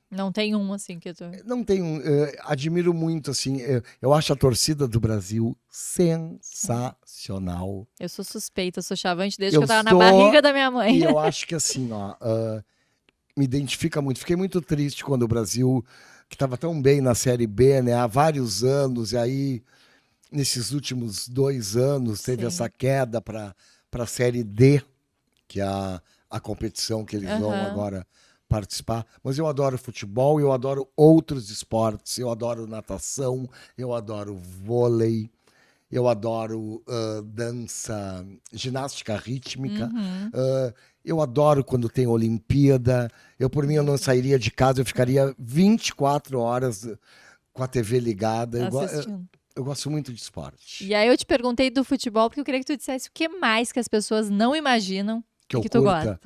Não tem um, assim, que tu... Não tenho... admiro muito, assim. Eu acho a torcida do Brasil sensacional. Eu sou suspeita, sou chavante desde que eu tava na barriga da minha mãe. E eu acho que, assim, me identifica muito. Fiquei muito triste quando o Brasil, que estava tão bem na Série B, né, há vários anos, e aí, nesses últimos 2 anos, teve essa queda para a Série D, que é a competição que eles vão agora participar. Mas eu adoro futebol, eu adoro outros esportes, eu adoro natação, eu adoro vôlei, eu adoro dança, ginástica rítmica. Eu adoro quando tem Olimpíada. Por mim, eu não sairia de casa, eu ficaria 24 horas com a TV ligada. Eu gosto muito de esporte. E aí eu te perguntei do futebol, porque eu queria que tu dissesse o que mais que as pessoas não imaginam que tu gosta.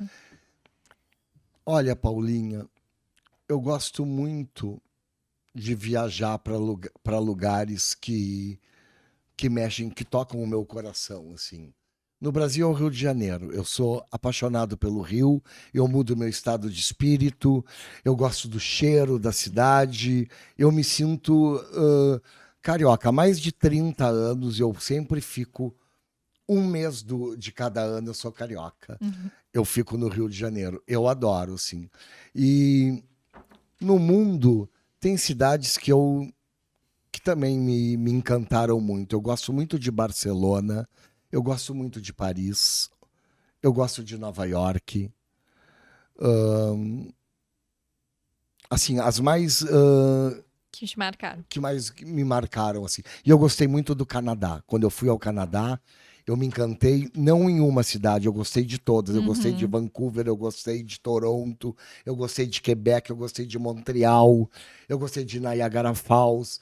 Olha, Paulinha, eu gosto muito de viajar para lugares que mexem, que tocam o meu coração, assim. No Brasil é o Rio de Janeiro. Eu sou apaixonado pelo Rio, eu mudo meu estado de espírito, eu gosto do cheiro da cidade, eu me sinto carioca. Há mais de 30 anos eu sempre fico, um mês de cada ano eu sou carioca. Eu fico no Rio de Janeiro. Eu adoro, assim. E no mundo tem cidades que também me encantaram muito. Eu gosto muito de Barcelona, eu gosto muito de Paris, eu gosto de Nova York. Assim, as mais... que te marcaram. Que mais me marcaram, assim. E eu gostei muito do Canadá. Quando eu fui ao Canadá, eu me encantei, não em uma cidade, eu gostei de todas. Eu gostei de Vancouver, eu gostei de Toronto, eu gostei de Quebec, eu gostei de Montreal, eu gostei de Niagara Falls.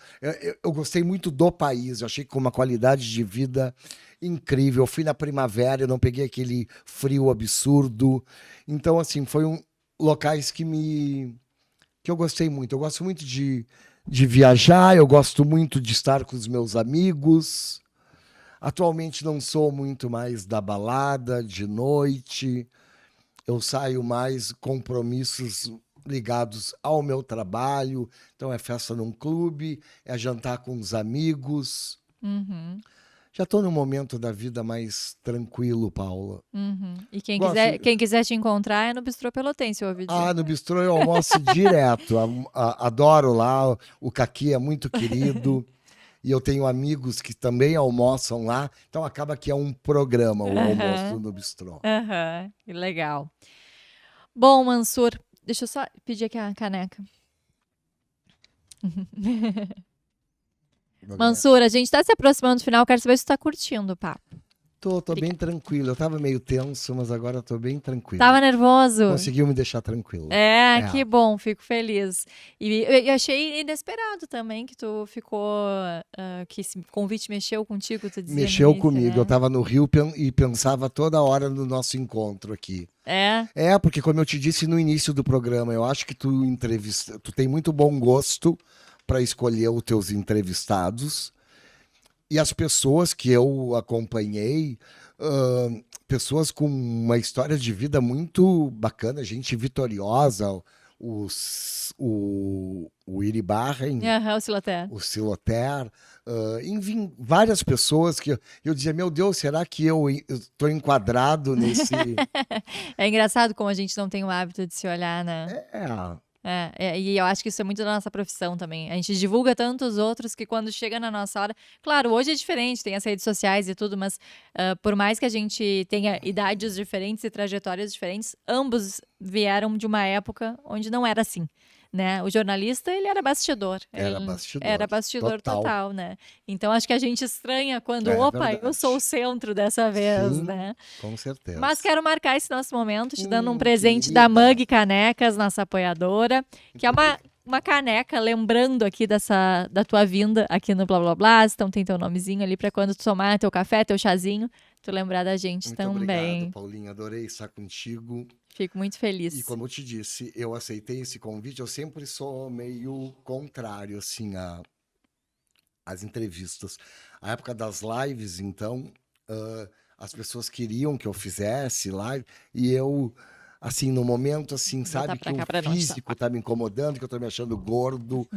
Eu gostei muito do país, eu achei que com uma qualidade de vida incrível. Eu fui na primavera, eu não peguei aquele frio absurdo. Então, assim, locais que eu gostei muito. Eu gosto muito de viajar, eu gosto muito de estar com os meus amigos. Atualmente não sou muito mais da balada, de noite. Eu saio mais compromissos ligados ao meu trabalho. Então é festa num clube, é jantar com os amigos. Já estou num momento da vida mais tranquilo, Paula. E quem quiser te encontrar é no Bistrô Pelotense, eu ouvi dizer. No Bistrô eu almoço direto. Adoro lá, o Caqui é muito querido. E eu tenho amigos que também almoçam lá. Então acaba que é um programa o almoço no Bistrô. Que legal. Bom, Mansur, deixa eu só pedir aqui a caneca. Mansur, a gente está se aproximando do final, quero saber se tu tá curtindo o papo. Tô bem tranquilo. Eu tava meio tenso, mas agora tô bem tranquilo. Tava nervoso? Conseguiu me deixar tranquilo. Que bom, fico feliz. E eu achei inesperado também que tu ficou, que esse convite mexeu contigo, tu dizia. Mexeu comigo, né? Eu tava no Rio e pensava toda hora no nosso encontro aqui. Porque como eu te disse no início do programa, eu acho que tu tem muito bom gosto para escolher os teus entrevistados. E as pessoas que eu acompanhei, pessoas com uma história de vida muito bacana, gente vitoriosa, o Iri Barren, Aham, o Siloté. o Siloter, enfim, várias pessoas que eu dizia, meu Deus, será que eu estou enquadrado nesse... É engraçado como a gente não tem o hábito de se olhar, né? É, E eu acho que isso é muito da nossa profissão também. A gente divulga tanto os outros que quando chega na nossa hora. Claro, hoje é diferente, tem as redes sociais e tudo, mas por mais que a gente tenha idades diferentes e trajetórias diferentes, ambos vieram de uma época onde não era assim. Né? O jornalista, ele era bastidor. era Ele era bastidor, bastidor total. total, né? Então acho que a gente estranha quando, É opa, eu sou o verdade. centro dessa vez, Sim, né? com certeza. Mas quero marcar esse nosso momento te dando um presente da Querida. Mug Canecas, nossa apoiadora, que é uma caneca lembrando aqui da tua vinda aqui no Blá Blá Blá. Então tem teu nomezinho ali para quando tu tomar teu café, teu chazinho, tu lembrar da gente Muito obrigado, também. Paulinha. Adorei estar contigo. Fico muito E feliz. como eu te disse, eu aceitei esse convite. Eu sempre sou meio contrário, assim, às entrevistas. A época das lives, então, as pessoas queriam que eu fizesse live. E eu, assim, no momento, assim, Vou botar sabe, que pra o cá pra não te físico tapar. tá me incomodando, que eu tô me achando gordo.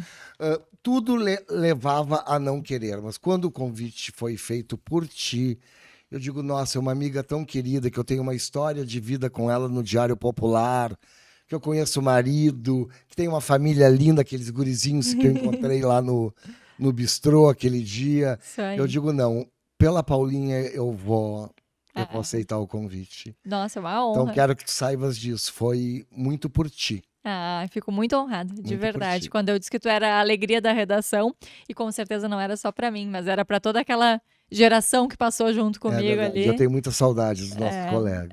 Tudo levava a não querer. Mas quando o convite foi feito por ti, eu digo, nossa, é uma amiga tão querida que eu tenho uma história de vida com ela no Diário Popular, que eu conheço o marido, que tem uma família linda, aqueles gurizinhos que eu encontrei lá no bistrô aquele dia. Isso Eu aí. digo, não, pela Paulinha eu vou Ah, aceitar o convite. nossa, é uma Então honra. quero que tu saibas disso, foi muito por ti, Fico muito honrada, de muito por verdade. ti. Quando eu disse que tu era a alegria da redação, e com certeza não era só pra mim, mas era pra toda aquela geração que passou junto É comigo verdade, eu ali. tenho muita saudade dos nossos É, colegas.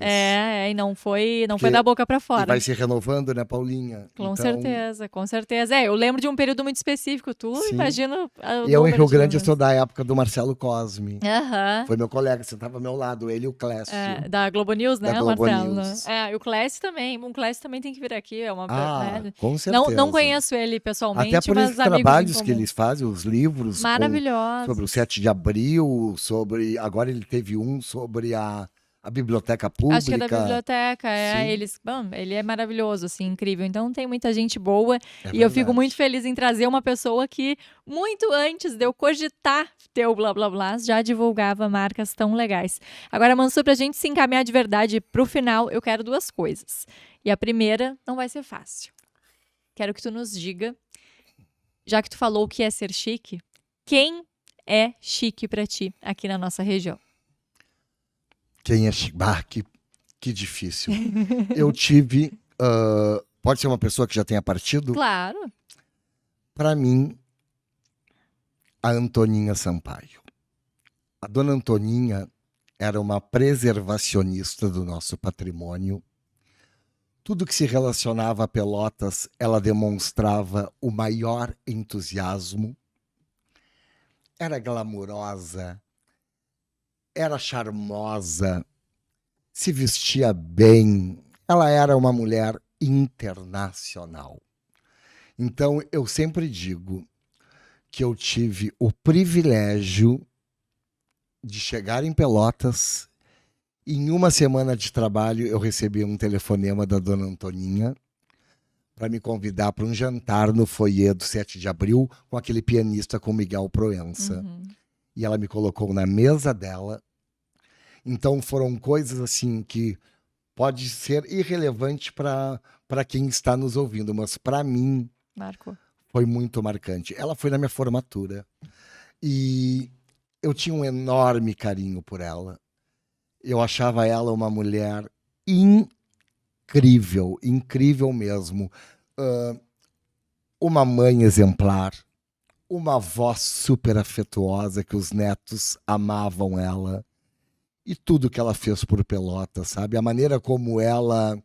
e não foi da Porque, boca pra e vai fora. se renovando, né, Paulinha? Com Então, certeza, com certeza. Eu lembro de um período muito específico. Tu sim. imagina o Eu em número Rio de Grande eu sou vezes. da época do Marcelo Cosme. Aham. Foi meu colega, sentava ao meu lado, ele e o Clécio, Da Globo News, da né, o Globo Marcelo, né? News. E o Clécio também. O Clécio também tem que vir aqui, Ah, né? com Não certeza. conheço ele Até pessoalmente, por esses mas amigos em trabalhos que comum. eles fazem, os livros sobre o Maravilhosos. 7 de abril, sobre. Agora ele teve um sobre a biblioteca Acho que é da pública. biblioteca, Sim, ele é maravilhoso, assim, incrível. Então tem muita gente boa é e eu fico muito verdade. feliz em trazer uma pessoa que, muito antes de eu cogitar ter o Blá Blá Blá, já divulgava marcas tão legais. Agora, Mansur, pra gente se encaminhar de verdade pro final, eu quero duas coisas. E a primeira não vai ser fácil. Quero que tu nos diga, já que tu falou o que é ser chique, quem é chique pra ti aqui na nossa região? Quem é Chibar, que difícil. Eu tive. Pode ser uma pessoa que já tenha partido? Claro. Para mim, a Antoninha Sampaio. A dona Antoninha era uma preservacionista do nosso patrimônio. Tudo que se relacionava a Pelotas, ela demonstrava o maior entusiasmo. Era glamurosa, era charmosa, se vestia bem. Ela era uma mulher internacional. Então, eu sempre digo que eu tive o privilégio de chegar em Pelotas. Em uma semana de trabalho, eu recebi um telefonema da dona Antoninha para me convidar para um jantar no foyer do 7 de abril com aquele pianista com Miguel Proença. Uhum. E ela me colocou na mesa dela. Então foram coisas assim que pode ser irrelevante para quem está nos ouvindo, mas para mim Marco. foi muito marcante. Ela foi na minha formatura e eu tinha um enorme carinho por ela. Eu achava ela uma mulher incrível, incrível mesmo. Uma mãe exemplar, uma avó super afetuosa que os netos amavam ela. E tudo que ela fez por Pelotas, sabe? A maneira como ela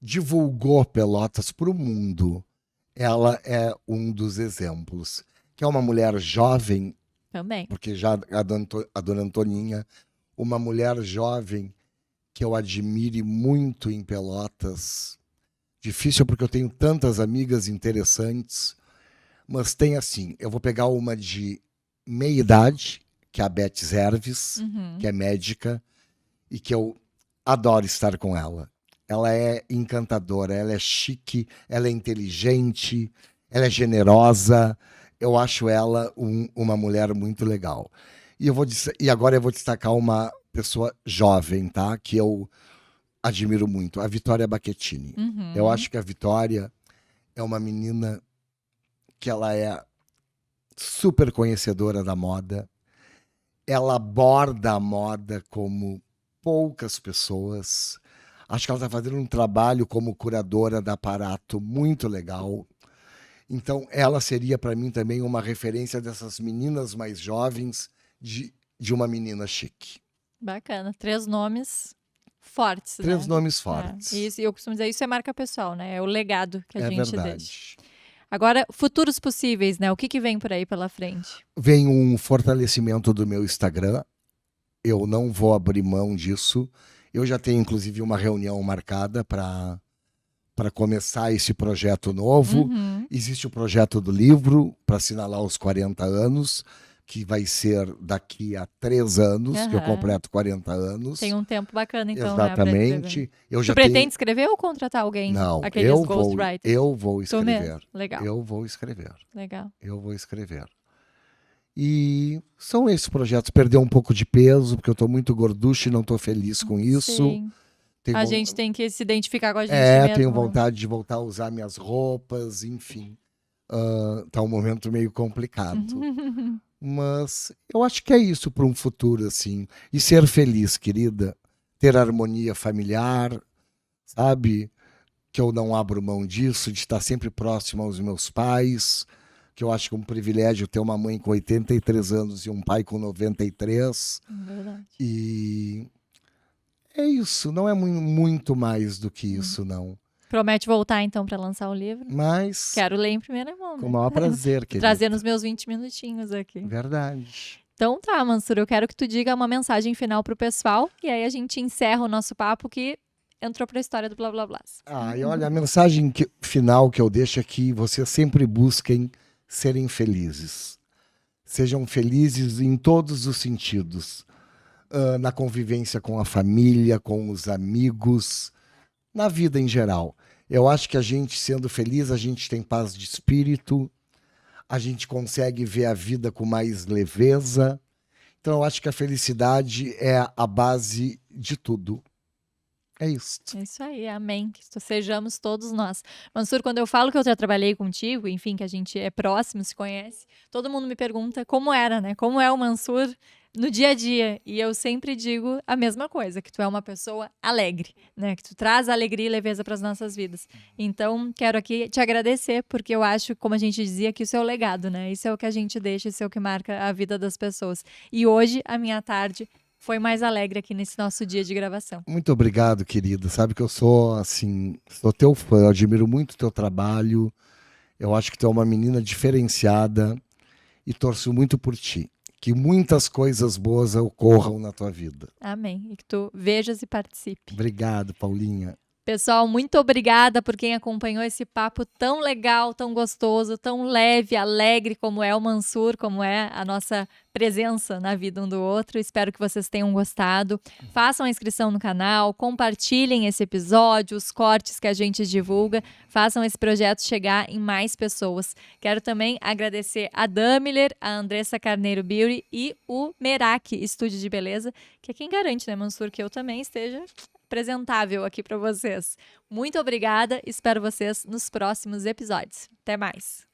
divulgou Pelotas para o mundo. Ela é um dos exemplos. Que é uma mulher jovem, Também. porque já a dona Antoninha, uma mulher jovem que eu admire muito em Pelotas. Difícil porque eu tenho tantas amigas interessantes, Mas tem assim, eu vou pegar uma de meia idade, que é a Beth Zerves, que é médica, e que eu adoro estar com ela. Ela é encantadora, ela é chique, ela é inteligente, ela é generosa. Eu acho ela uma mulher muito legal. E agora eu vou destacar uma pessoa jovem, tá? Que eu admiro muito, a Vitória Bacchettini. Eu acho que a Vitória é uma menina que ela é super conhecedora da moda. Ela aborda a moda como poucas pessoas. Acho que ela está fazendo um trabalho como curadora da Aparato muito legal. Então, ela seria para mim também uma referência dessas meninas mais jovens de uma menina chique. Bacana. 3 nomes fortes, 3 né? nomes fortes. Isso, e eu costumo dizer, isso é marca pessoal, né? É o legado que a É gente verdade. deixa. Agora, futuros possíveis, né? O que vem por aí pela frente? Vem um fortalecimento do meu Instagram. Eu não vou abrir mão disso. Eu já tenho, inclusive, uma reunião marcada para começar esse projeto novo. Existe o projeto do livro para assinalar os 40 anos, que vai ser daqui a 3 anos, que eu completo 40 anos. Tem um tempo bacana, então, Exatamente. né? Eu Tu já pretende tenho... escrever ou contratar alguém? Não, Aqueles ghostwriters? eu vou Tu mesmo? escrever. Legal. Eu vou escrever. Legal. Eu vou escrever. E são esses projetos. Perder um pouco de peso, porque eu estou muito gorducho e não estou feliz com isso. Sim. A gente tem que se identificar com a gente mesmo. Tenho né? vontade de voltar a usar minhas roupas, enfim. Tá um momento meio complicado. Mas eu acho que é isso para um futuro, assim. E ser feliz, querida. Ter harmonia familiar, sabe? Que eu não abro mão disso, de estar sempre próximo aos meus pais, que eu acho que é um privilégio ter uma mãe com 83 anos e um pai com 93. Verdade. E é isso, não é muito mais do que isso, não. Promete voltar, então, para lançar o livro? Mas, Quero ler em primeira mão, com né? o maior prazer, querida. Trazer nos meus 20 minutinhos aqui. Verdade. Então tá, Mansur, eu quero que tu diga uma mensagem final pro pessoal e aí a gente encerra o nosso papo que entrou pra história do Blá Blá Blá. E olha, a mensagem final que eu deixo é que vocês sempre busquem serem felizes. Sejam felizes em todos os sentidos. Na convivência com a família, com os amigos, na vida em geral. Eu acho que a gente, sendo feliz, a gente tem paz de espírito, a gente consegue ver a vida com mais leveza. Então, eu acho que a felicidade é a base de tudo. É isso. É isso aí, amém. Que sejamos todos nós. Mansur, quando eu falo que eu já trabalhei contigo, enfim, que a gente é próximo, se conhece, todo mundo me pergunta como era, né? Como é o Mansur no dia a dia. E eu sempre digo a mesma coisa, que tu é uma pessoa alegre, né? Que tu traz alegria e leveza para as nossas vidas. Então, quero aqui te agradecer, porque eu acho, como a gente dizia, que isso é o legado, né? Isso é o que a gente deixa, isso é o que marca a vida das pessoas. E hoje, a minha tarde foi mais alegre aqui nesse nosso dia de gravação. Muito obrigado, querida. Sabe que eu sou, assim, sou teu fã, eu admiro muito o teu trabalho. Eu acho que tu é uma menina diferenciada e torço muito por ti. Que muitas coisas boas ocorram na tua vida. Amém. E que tu vejas e participe. Obrigado, Paulinha. Pessoal, muito obrigada por quem acompanhou esse papo tão legal, tão gostoso, tão leve, alegre como é o Mansur, como é a nossa presença na vida um do outro. Espero que vocês tenham gostado. Façam a inscrição no canal, compartilhem esse episódio, os cortes que a gente divulga, façam esse projeto chegar em mais pessoas. Quero também agradecer a Damiller, a Andressa Carneiro Beauty e o Merak Estúdio de Beleza, que é quem garante, né, Mansur, que eu também esteja apresentável aqui para vocês. Muito obrigada, espero vocês nos próximos episódios. Até mais!